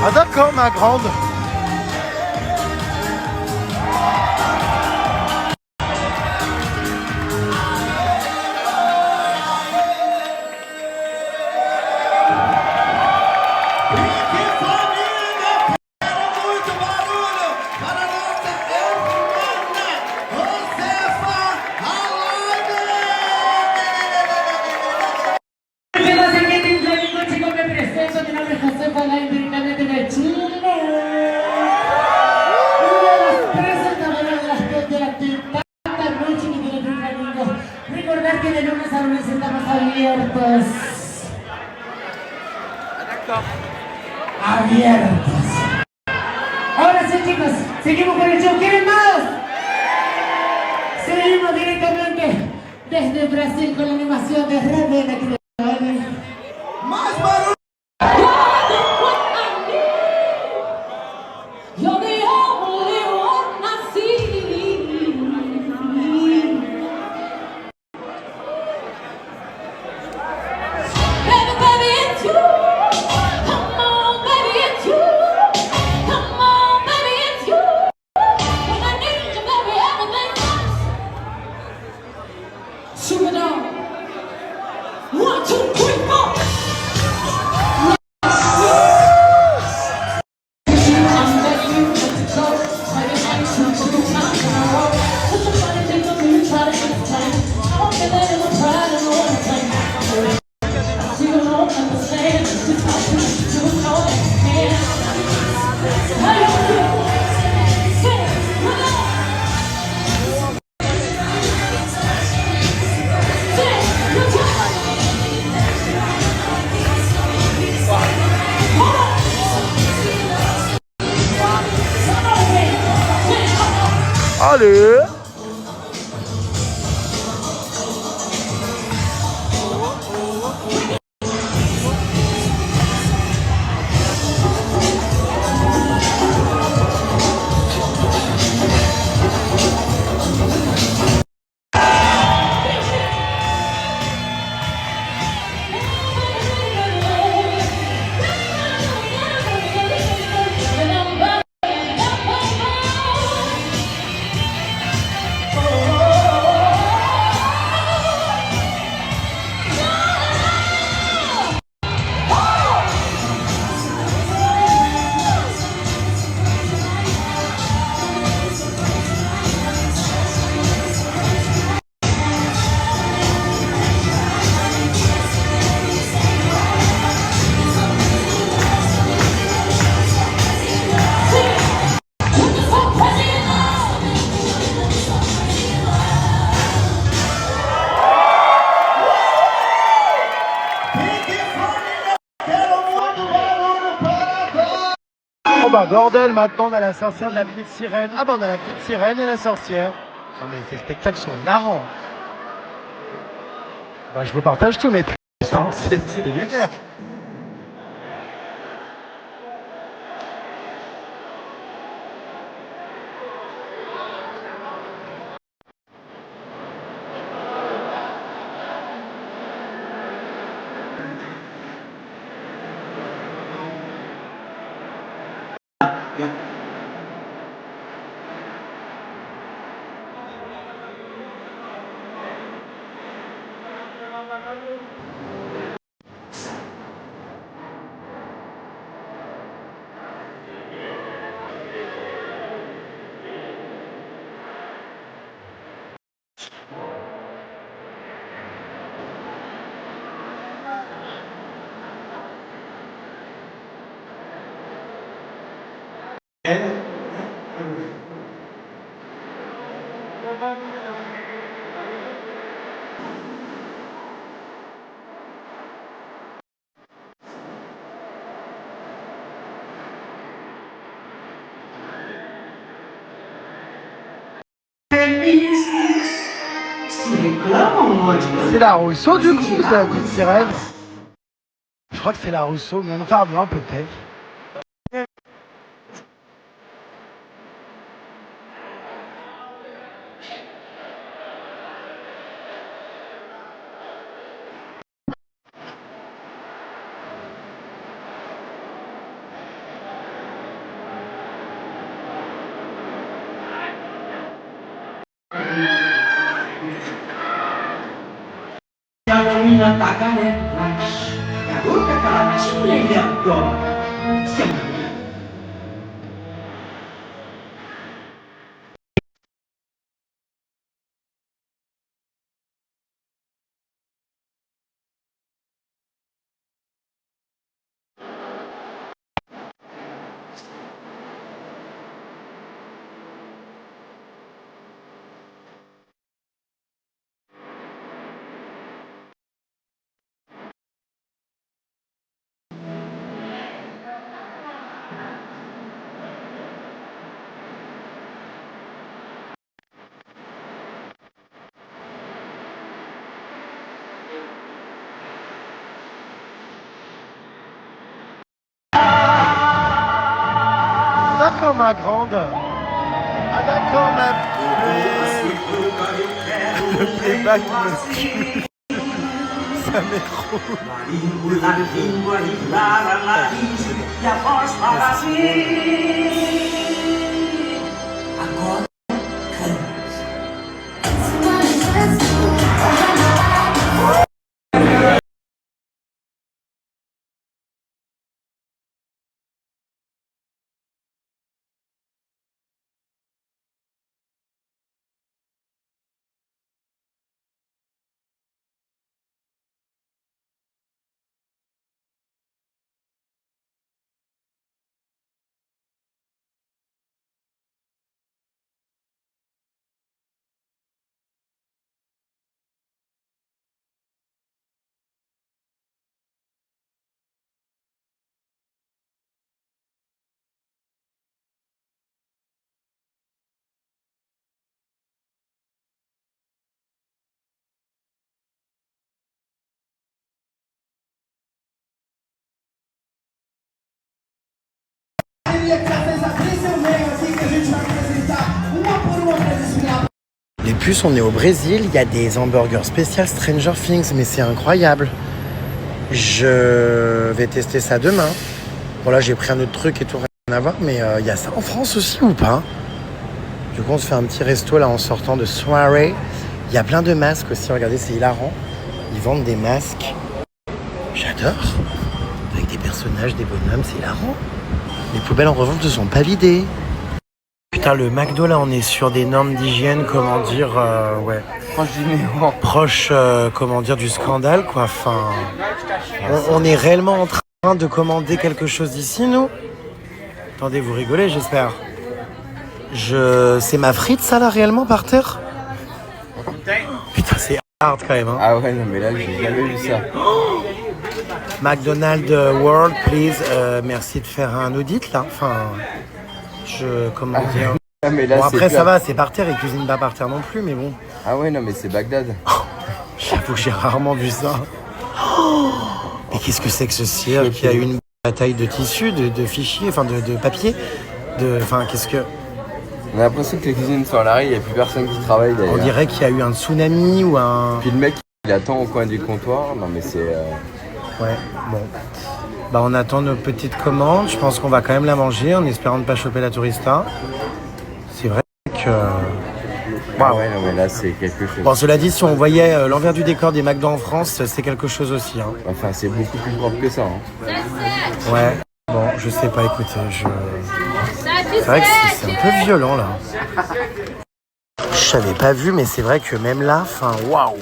Ah d'accord ma grande. Recordar que de lunes a lunes estamos abiertos. Abiertos. Ahora sí, chicos, seguimos con el show. ¿Quieren más? Seguimos directamente desde Brasil con la animación de Red aquí de más barullo. Allez. Oh bah bordel, maintenant on a la sorcière de la petite sirène. Ah bah on a la petite sirène et la sorcière. Non mais ces spectacles sont marrants. Bah je vous partage tous mes trucs, hein. C'est lunaire. C'est la Rousseau du coup, c'est la petite sirène. Je crois que c'est la Rousseau, mais enfin non, peut-être. D'accord ma grande. Ah d'accord ma bébé. Le playback me tue. Ça m'écroule. Les puces, on est au Brésil, il y a des hamburgers spécial Stranger Things, mais c'est incroyable. Je vais tester ça demain. Bon là j'ai pris un autre truc et tout, rien à voir, mais il y a ça en France aussi ou pas? Du coup on se fait un petit resto là en sortant de soirée. Il y a plein de masques aussi, regardez c'est hilarant. Ils vendent des masques. J'adore. Avec des personnages, des bonhommes, c'est hilarant. Les poubelles en revanche ne sont pas vidées. Putain, le McDo là, on est sur des normes d'hygiène, comment dire, ouais. Proche du néant. Proche, comment dire, du scandale, quoi. Enfin, on est réellement en train de commander quelque chose d'ici, nous. Attendez, vous rigolez, j'espère. C'est ma frite, ça, là, réellement, par terre? Putain, c'est hard, quand même, hein. Ah ouais, non, mais là, j'ai jamais vu ça. McDonald's World, please. Merci de faire un audit, là. Enfin, comment dire. Ah, mais là, bon, après, c'est ça va, c'est par terre. Ils cuisinent pas par terre non plus, mais bon. Ah ouais, non, mais c'est Bagdad. J'avoue que j'ai rarement vu ça. Mais qu'est-ce que c'est que ce cirque? Il y a une bataille de tissu, de fichiers, enfin de papier. Enfin, qu'est-ce que... On a l'impression que les cuisines sont à l'arrêt, il n'y a plus personne qui travaille d'ailleurs. On dirait qu'il y a eu un tsunami ou un... Puis le mec, il attend au coin du comptoir. Non, mais c'est... Ouais, bon. Bah, on attend nos petites commandes. Je pense qu'on va quand même la manger en espérant ne pas choper la tourista. C'est vrai que... Ah ouais, non mais là c'est quelque chose. Bon, cela dit, si on voyait l'envers du décor des McDo en France, c'est quelque chose aussi. Hein. Enfin, c'est beaucoup plus propre que ça. Hein. Ouais. Bon, je sais pas, écoutez, c'est vrai que c'est un peu violent, là. Je n'avais pas vu, mais c'est vrai que même là, enfin, waouh.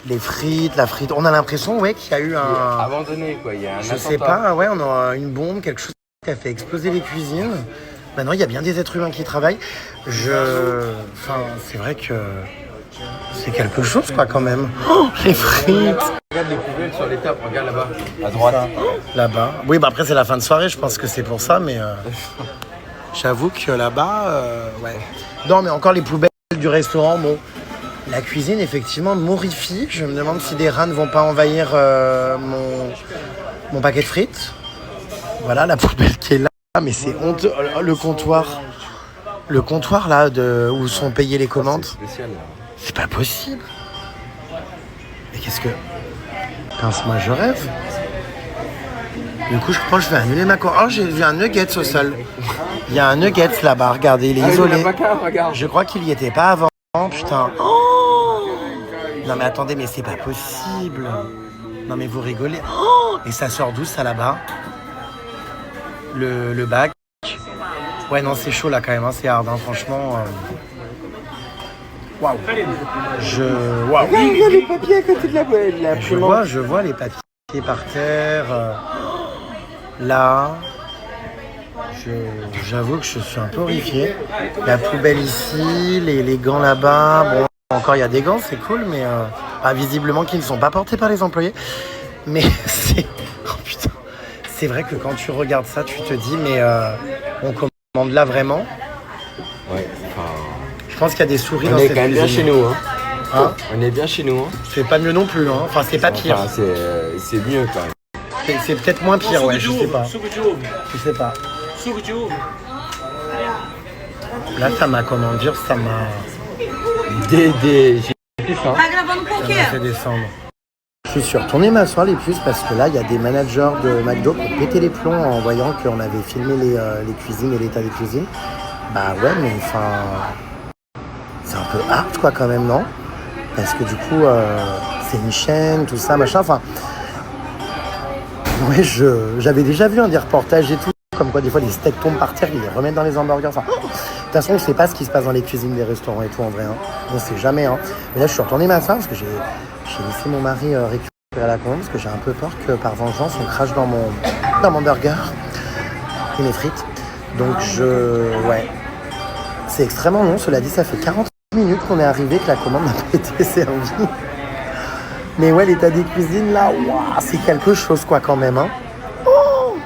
Les frites, la frite, on a l'impression, ouais, qu'il y a eu un... Abandonné, quoi, il y a un Je sais pas, ouais, on a une bombe, quelque chose qui a fait exploser les cuisines. Maintenant, il y a bien des êtres humains qui travaillent. Enfin, c'est vrai que c'est quelque chose, quoi, quand même. Oh, les frites. Regarde les poubelles sur les tables, regarde là-bas, à droite. Là-bas. Oui, bah après, c'est la fin de soirée, je pense que c'est pour ça, mais j'avoue que là-bas, ouais. Non, mais encore les poubelles du restaurant, bon. La cuisine, effectivement, m'horrifie. Je me demande si des rats ne vont pas envahir mon paquet de frites. Voilà, la poubelle qui est là. Mais c'est honteux. Le comptoir là, où sont payées les commandes. C'est spécial, là. C'est pas possible. Mais qu'est-ce que... Pince, moi je rêve. Du coup, je crois que je vais annuler ma commande. Oh, j'ai vu un nuggets au sol. Il y a un nuggets là-bas, regardez, il est isolé. Je crois qu'il y était pas avant. Putain. Oh, non mais attendez, mais c'est pas possible. Non mais vous rigolez. Oh, et ça sort d'où ça là-bas? Le bac. Ouais, non, c'est chaud là quand même, hein, c'est hard, hein, franchement. Waouh. Waouh. Il y a les papiers à côté de la Je vois les papiers par terre. Là. J'avoue que je suis un peu horrifié. La poubelle ici, les gants là-bas. Bon, encore il y a des gants, c'est cool, mais visiblement qui ne sont pas portés par les employés. Mais c'est... Oh putain. C'est vrai que quand tu regardes ça, tu te dis, mais on commande là vraiment. Ouais, enfin... Je pense qu'il y a des souris dans cette cette cuisine. On est quand même bien chez nous, hein. Hein? On est bien chez nous, hein. C'est pas mieux non plus, hein. Enfin, c'est pas pire. Enfin, c'est mieux quand même. C'est peut-être moins pire, ouais, je sais pas. Je sais pas. Là, ça m'a, comment dire, ça m'a... J'ai plus faim. Ça m'a fait descendre. Je suis retourné m'asseoir les puces parce que là, il y a des managers de McDo qui ont pété les plombs en voyant qu'on avait filmé les cuisines et l'état des cuisines. Bah ouais, mais enfin... C'est un peu hard, quoi, quand même, non? Parce que du coup, c'est une chaîne, tout ça, machin, enfin... Ouais, j'avais déjà vu des reportages et tout, comme quoi des fois les steaks tombent par terre, ils les remettent dans les hamburgers, enfin... De toute façon, on ne sait pas ce qui se passe dans les cuisines des restaurants et tout, en vrai, hein. On ne sait jamais, hein. Mais là, je suis retourné m'asseoir parce que j'ai laissé mon mari récupérer la commande, parce que j'ai un peu peur que, par vengeance, on crache dans mon burger et mes frites. Donc, ouais... C'est extrêmement long, cela dit, ça fait 40 minutes qu'on est arrivé, que la commande n'a pas été servie. Mais ouais, l'état des cuisines, là, waouh, c'est quelque chose, quoi, quand même, hein. Oh,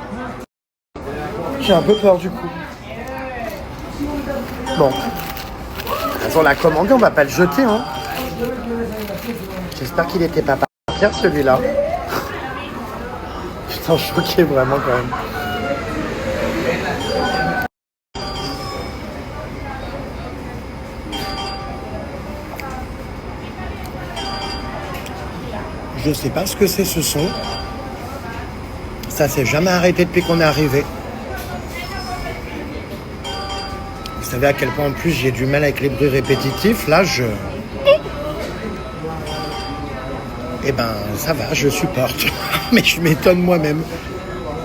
j'ai un peu peur, du coup. Bon. On l'a commandé, on va pas le jeter, hein. J'espère qu'il était pas par terre, celui-là. Putain, choqué, vraiment, quand même. Je sais pas ce que c'est ce son. Ça s'est jamais arrêté depuis qu'on est arrivé. Vous savez à quel point en plus j'ai du mal avec les bruits répétitifs. Là, Eh ben, ça va, je supporte. Mais je m'étonne moi-même.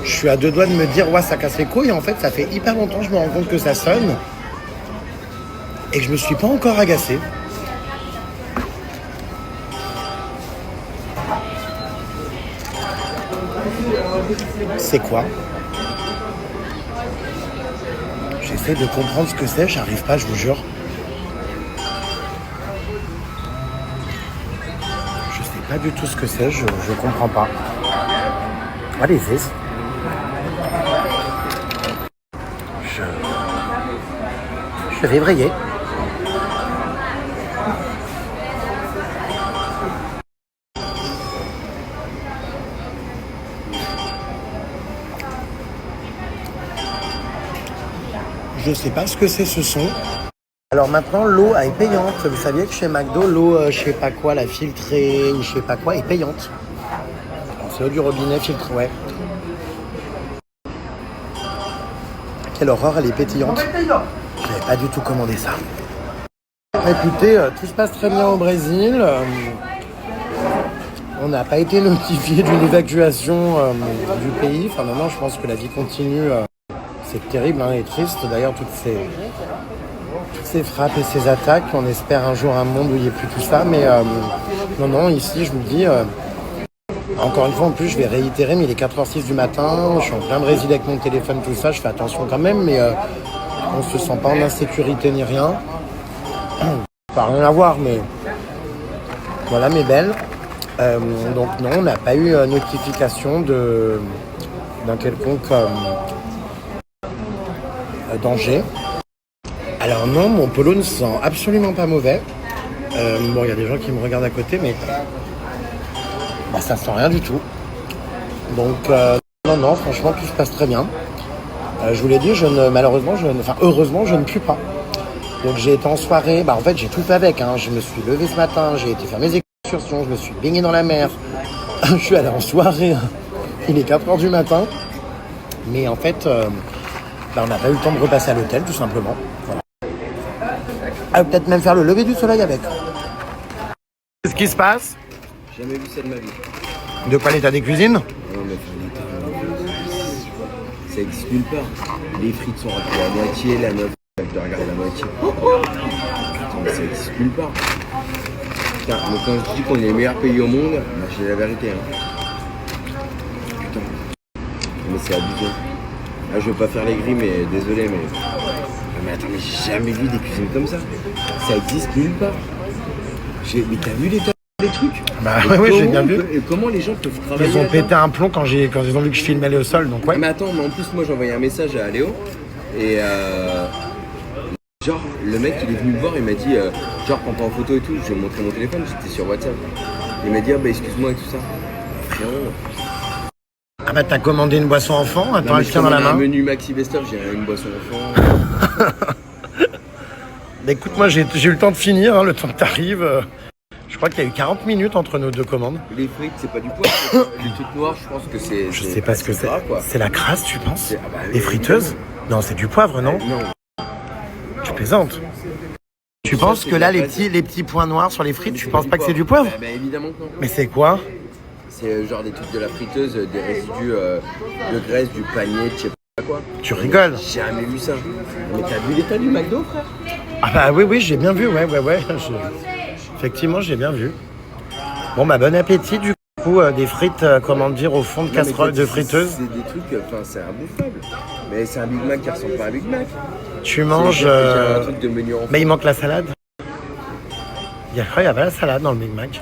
Je suis à deux doigts de me dire, ouais, ça casse les couilles. En fait, ça fait hyper longtemps que je me rends compte que ça sonne. Et que je me suis pas encore agacé. C'est quoi? J'essaie de comprendre ce que c'est, j'arrive pas, je vous jure. Je sais pas du tout ce que c'est, je comprends pas. Allez-y. Je vais vriller. Je sais pas ce que c'est ce son. Alors maintenant, l'eau est payante. Vous saviez que chez McDo, l'eau, je sais pas quoi, la filtrée ou je sais pas quoi, est payante. C'est l'eau du robinet filtrée, ouais. Quelle horreur, elle est pétillante. J'avais pas du tout commandé ça. Écoutez, tout se passe très bien au Brésil. On n'a pas été notifié d'une évacuation du pays. Enfin, non, je pense que la vie continue. C'est terrible hein, et triste. D'ailleurs, toutes ces frappes et ces attaques, on espère un jour un monde où il n'y ait plus tout ça. Mais non, ici, je vous dis... encore une fois, en plus, je vais réitérer, mais il est 4h06 du matin. Je suis en plein Brésil avec mon téléphone, tout ça. Je fais attention quand même, mais on ne se sent pas en insécurité ni rien. Pas rien à voir, mais... Voilà, mes belles. Donc non, on n'a pas eu notification d'un quelconque danger. Alors non, mon polo ne sent absolument pas mauvais. Bon, il y a des gens qui me regardent à côté, mais ça sent rien du tout. Donc non, franchement, tout se passe très bien. Je vous l'ai dit, heureusement, je ne pue pas. Donc j'ai été en soirée, en fait j'ai tout fait avec. Hein. Je me suis levé ce matin, j'ai été faire mes excursions, je me suis baigné dans la mer. Je suis allé en soirée, il est 4h du matin. Mais en fait, on n'a pas eu le temps de repasser à l'hôtel, tout simplement. Voilà. Peut-être même faire le lever du soleil avec. Qu'est-ce qui se passe? Jamais vu ça de ma vie. De quoi, l'état des cuisines? Non, mais ça existe nulle part. Les frites sont râpées à moitié, la meuf, elle doit regarder la moitié. Putain, ça existe nulle part. Putain, mais quand je dis qu'on est les meilleurs pays au monde, j'ai la vérité. Hein. Putain. Mais c'est abusé. Là, je veux pas faire les gris, mais désolé, mais attends, mais j'ai jamais vu des cuisines comme ça. Ça existe nulle part. Mais t'as vu l'état des trucs? Oui, j'ai bien vu. Et comment les gens peuvent travailler? Ils ont pété un plomb quand ils ont vu que je filmais le sol, donc ouais. Mais attends, mais en plus, moi j'ai envoyé un message à Léo et genre le mec il est venu me voir, il m'a dit genre prends pas en photo et tout, je lui ai montré mon téléphone, j'étais sur WhatsApp. Il m'a dit excuse-moi et tout ça. Frérot. T'as commandé une boisson enfant, attends, elle tient dans la main. Un menu Maxi Bester, j'ai une boisson enfant. Écoute, moi j'ai eu le temps de finir, le temps que t'arrives. Je crois qu'il y a eu 40 minutes entre nos deux commandes. Les frites, c'est pas du poivre, les trucs noirs, je pense que c'est... Je sais pas ce que c'est. C'est la crasse, tu penses? Oui, les friteuses? Non, c'est du poivre, non? Non. Tu plaisantes? Tu penses que là, les petits points noirs sur les frites, tu penses pas que c'est du poivre? Évidemment que non. Mais c'est quoi? C'est genre des trucs de la friteuse, des résidus de graisse, du panier, je sais pas quoi. Tu rigoles? J'ai jamais vu ça. Mais t'as vu l'état du McDo, frère? Ah oui, j'ai bien vu, ouais. Effectivement, j'ai bien vu. Bon, bon appétit, du coup, des frites, au fond de casserole de friteuse. C'est des trucs, c'est imbouffable. Mais c'est un Big Mac qui ressemble pas à un Big Mac. Tu manges... un truc de menu enfant. Mais il manque la salade. Il y a pas la salade dans le Big Mac.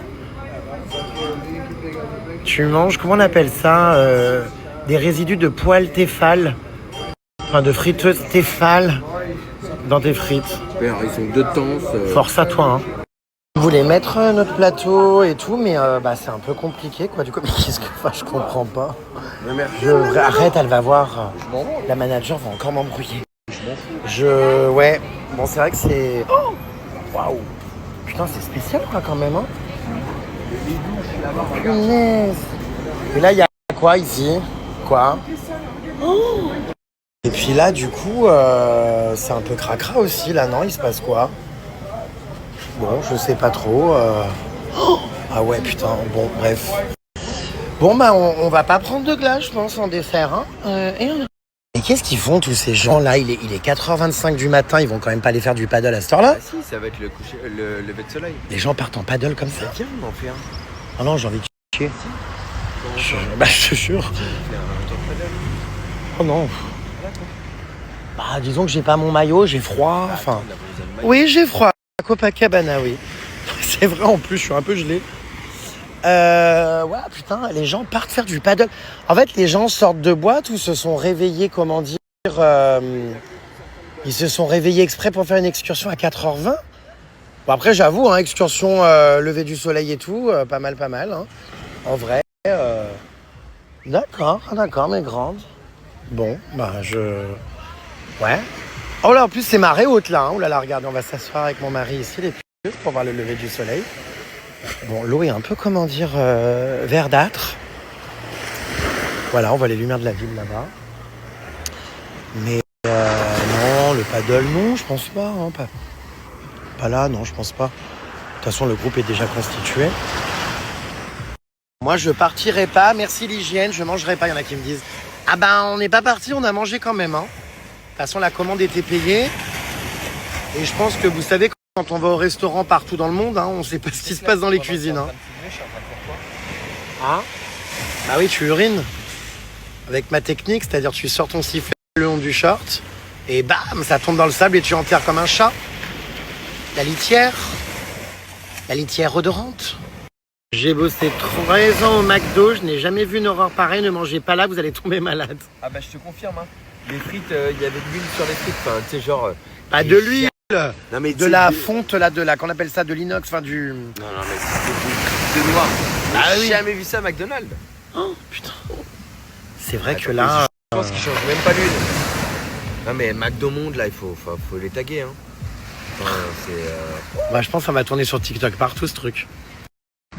Tu manges, comment on appelle ça, des résidus de poêle Tefal. Enfin, de friteuse Tefal dans tes frites. Père, ils sont de temps. Force à toi, hein. On voulait mettre notre plateau et tout, mais c'est un peu compliqué, quoi. Du coup, mais qu'est-ce que je comprends pas. Arrête, elle va voir. La manager va encore m'embrouiller. Ouais. Bon, c'est vrai que c'est... Oh, waouh. Putain, c'est spécial, quoi, quand même, hein. Punaise. Et là, il y a quoi, ici? Quoi? Oh. Et puis là, du coup, c'est un peu cracra aussi, là, non? Il se passe quoi? Bon, je sais pas trop. Oh, ah ouais, putain, bon, bref. Bon, on va pas prendre de glace, je pense, en dessert. Hein. Et qu'est-ce qu'ils font, tous ces gens-là? Il est 4h25 du matin, ils vont quand même pas aller faire du paddle à cette heure-là? Ah si, ça va être le lever de soleil. Les gens partent en paddle comme ça? Tiens, on en fait un. Ah non, j'ai envie de chier. Je te jure. Oh non. Disons que j'ai pas mon maillot, j'ai froid, enfin... Oui, j'ai froid. Copacabana, oui. C'est vrai, en plus, je suis un peu gelé. Ouais, putain, les gens partent faire du paddle. En fait, les gens sortent de boîte ou se sont réveillés, comment dire... ils se sont réveillés exprès pour faire une excursion à 4h20. Bon, après, j'avoue, hein, excursion lever du soleil et tout, pas mal, hein. En vrai, D'accord, mais grande. Bon, Ouais. Oh là, en plus, c'est marée haute, là. Hein. Oh là là, regardez, on va s'asseoir avec mon mari ici, les pieds, pour voir le lever du soleil. Bon, l'eau est un peu, verdâtre. Voilà, on voit les lumières de la ville là-bas. Mais le paddle, non, je pense pas. Hein, pas là, non, je pense pas. De toute façon, le groupe est déjà constitué. Moi, je partirai pas. Merci l'hygiène, je mangerai pas. Il y en a qui me disent ah ben, on n'est pas parti, on a mangé quand même. Hein. De toute façon, la commande était payée. Et je pense que vous savez, quand on va au restaurant partout dans le monde, hein, on sait pas ce qui se passe dans les cuisines. Hein. Ah oui, tu urines. Avec ma technique, c'est-à-dire tu sors ton sifflet le long du short et bam, ça tombe dans le sable et tu enterres comme un chat. La litière odorante. J'ai bossé 13 ans au McDo, je n'ai jamais vu une horreur pareille, ne mangez pas là, vous allez tomber malade. Ah bah je te confirme, hein. Les frites, il y avait de l'huile sur les frites, enfin tu sais genre... Pas de l'huile, non, mais de la fonte là, qu'on appelle ça de l'inox, enfin du... Non mais c'est de noir. J'ai jamais vu ça à McDonald's. Oh putain. C'est vrai que là... Je pense qu'ils changent même pas l'huile. Non mais McDo Monde là, il faut les taguer, hein. Enfin, Bah, je pense qu'on va tourner sur TikTok partout ce truc.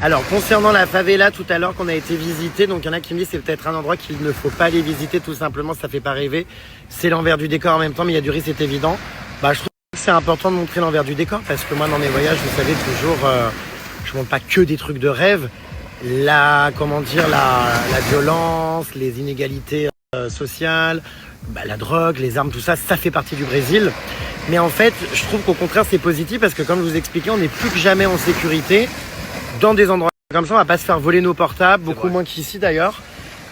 Alors, concernant la favela tout à l'heure qu'on a été visiter, donc il y en a qui me disent c'est peut-être un endroit qu'il ne faut pas aller visiter tout simplement, ça fait pas rêver. C'est l'envers du décor en même temps, mais il y a du riz, c'est évident. Bah, je trouve que c'est important de montrer l'envers du décor parce que moi, dans mes voyages, vous savez toujours, je montre pas que des trucs de rêve. La violence, les inégalités sociales, la drogue, les armes, tout ça, ça fait partie du Brésil. Mais en fait, je trouve qu'au contraire, c'est positif parce que comme je vous expliquais, on est plus que jamais en sécurité. Dans des endroits comme ça, on va pas se faire voler nos portables, beaucoup moins qu'ici d'ailleurs.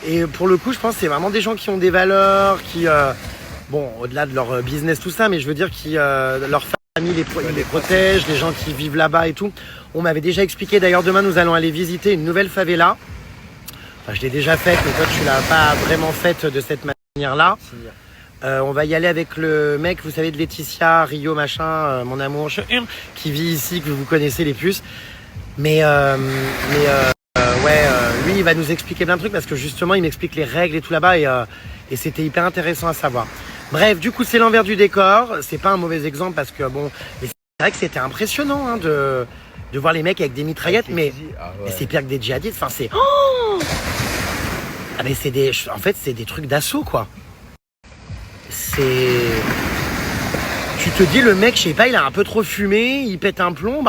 Et pour le coup, je pense que c'est vraiment des gens qui ont des valeurs, qui, au-delà de leur business, tout ça, mais je veux dire qui, leur famille les protège, les gens qui vivent là-bas et tout. On m'avait déjà expliqué, d'ailleurs demain nous allons aller visiter une nouvelle favela. Enfin, je l'ai déjà faite, mais toi tu l'as pas vraiment faite de cette manière-là. On va y aller avec le mec, vous savez, de Laetitia, Rio, machin, mon amour, qui vit ici, que vous connaissez les puces. Mais lui, il va nous expliquer plein de trucs parce que justement, il m'explique les règles et tout là-bas et c'était hyper intéressant à savoir. Bref, du coup, c'est l'envers du décor. C'est pas un mauvais exemple parce que bon, mais c'est vrai que c'était impressionnant hein, de voir les mecs avec des mitraillettes, mais c'est pire que des djihadistes. Enfin, c'est mais c'est des trucs d'assaut quoi. Tu te dis le mec, je sais pas, il a un peu trop fumé, il pète un plomb,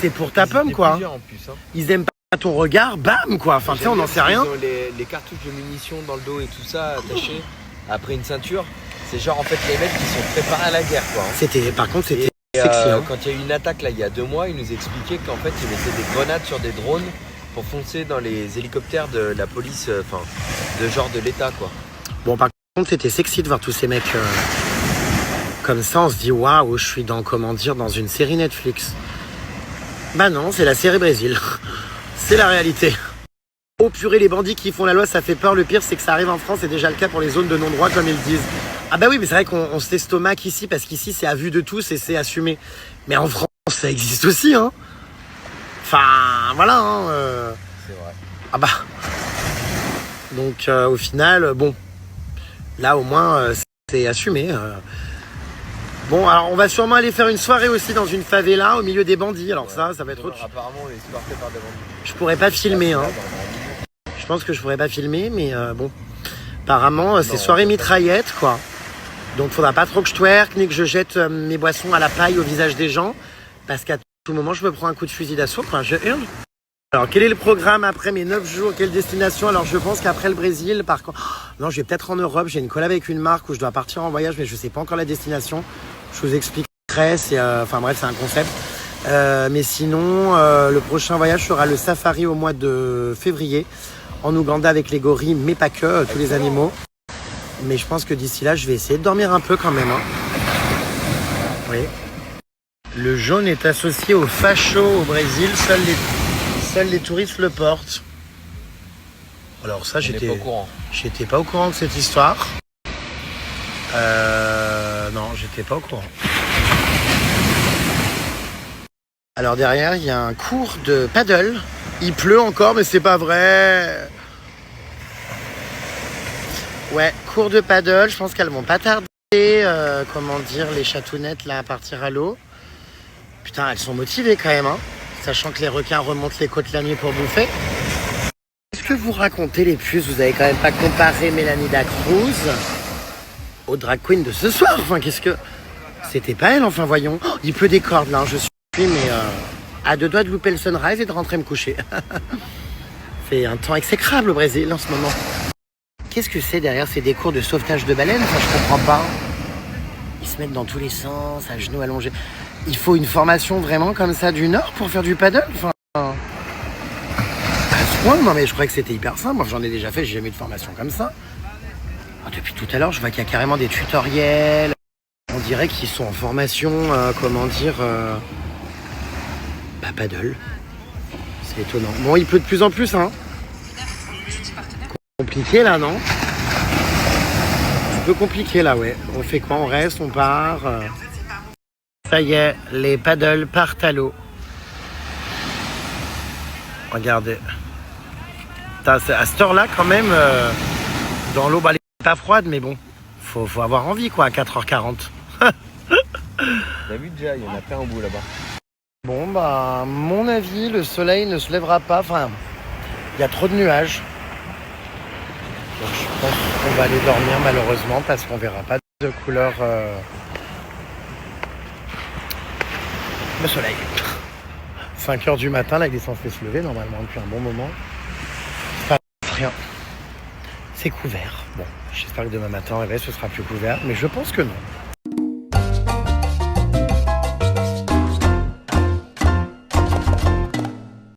c'est pour ta pomme quoi. En plus, hein. Ils aiment pas ton regard, bam quoi. Enfin tu sais, on n'en sait rien. Ils ont les cartouches de munitions dans le dos et tout ça attachées après une ceinture. C'est genre en fait les mecs qui sont préparés à la guerre quoi. Hein. Par contre c'était sexy. Hein. Quand il y a eu une attaque là il y a 2 mois, ils nous expliquaient qu'en fait ils mettaient des grenades sur des drones pour foncer dans les hélicoptères de la police, de genre de l'État quoi. Bon par contre c'était sexy de voir tous ces mecs comme ça. On se dit waouh, je suis dans une série Netflix. Bah non, c'est la série Brésil. C'est la réalité. Oh purée, les bandits qui font la loi, ça fait peur. Le pire, c'est que ça arrive en France. C'est déjà le cas pour les zones de non-droit, comme ils disent. Ah bah oui, mais c'est vrai qu'on se l'estomac ici, parce qu'ici, c'est à vue de tous et c'est assumé. Mais en France, ça existe aussi, hein. Enfin, voilà, hein. C'est vrai. Ah bah. Donc, au final, bon. Là, au moins, c'est assumé. Bon, alors on va sûrement aller faire une soirée aussi dans une favela au milieu des bandits. Alors ça va être autre chose. Apparemment, on est supporté par des bandits. Je pourrais pas filmer, hein. Je pense que je pourrais pas filmer, mais bon. Apparemment, c'est soirée mitraillette, quoi. Donc faudra pas trop que je twerk, ni que je jette mes boissons à la paille au visage des gens. Parce qu'à tout moment, je me prends un coup de fusil d'assaut, quoi. Je hurle. Alors, quel est le programme après mes 9 jours? Quelle destination? Alors, je pense qu'après le Brésil, par contre... non, je vais peut-être en Europe. J'ai une collab avec une marque où je dois partir en voyage, mais je sais pas encore la destination. Je vous expliquerai. Enfin bref, c'est un concept. Mais sinon, le prochain voyage sera le safari au mois de février en Ouganda avec les gorilles, mais pas que, tous les animaux. Mais je pense que d'ici là, je vais essayer de dormir un peu quand même. Hein. Oui. Le jaune est associé au facho au Brésil. Seuls les touristes le portent. Alors ça, j'étais pas au courant de cette histoire. Non, j'étais pas au courant. Alors derrière, il y a un cours de paddle. Il pleut encore, mais c'est pas vrai. Ouais, cours de paddle. Je pense qu'elles vont pas tarder. Les chatounettes là à partir à l'eau. Putain, elles sont motivées quand même, hein. Sachant que les requins remontent les côtes la nuit pour bouffer. Qu'est-ce que vous racontez les puces? Vous avez quand même pas comparé Mélanie Dacruz aux drag queens de ce soir. Enfin, qu'est-ce que... C'était pas elle, enfin, voyons. Oh, il pleut des cordes, là, hein, je suis, mais à 2 doigts de louper le sunrise et de rentrer me coucher. C'est un temps exécrable au Brésil, en ce moment. Qu'est-ce que c'est derrière ces décours de sauvetage de baleines? Enfin, je comprends pas. Ils se mettent dans tous les sens, à genoux allongés. Il faut une formation vraiment comme ça du Nord pour faire du paddle? Enfin, à ce point, non mais je croyais que c'était hyper simple. Moi, j'en ai déjà fait, j'ai jamais eu de formation comme ça. Ah, depuis tout à l'heure, je vois qu'il y a carrément des tutoriels. On dirait qu'ils sont en formation, comment dire, paddle. C'est étonnant. Bon, il pleut de plus en plus, hein. Compliqué là, non? Un peu compliqué là, ouais. On fait quoi? On reste, on part. Ça y est, les paddles partent à l'eau. Regardez. À cette heure-là, quand même, dans l'eau, bah, elle est pas froide, mais bon, faut avoir envie, quoi, à 4h40. T'as vu déjà, il y en a plein au bout là-bas. Bon, bah, à mon avis, le soleil ne se lèvera pas. Enfin, il y a trop de nuages. Donc, je pense qu'on va aller dormir, malheureusement, parce qu'on verra pas de couleur le soleil. 5h du matin, là, il est censé se lever, normalement, depuis un bon moment. Pas rien. C'est couvert. Bon, j'espère que demain matin, au réveil, ce sera plus couvert, mais je pense que non.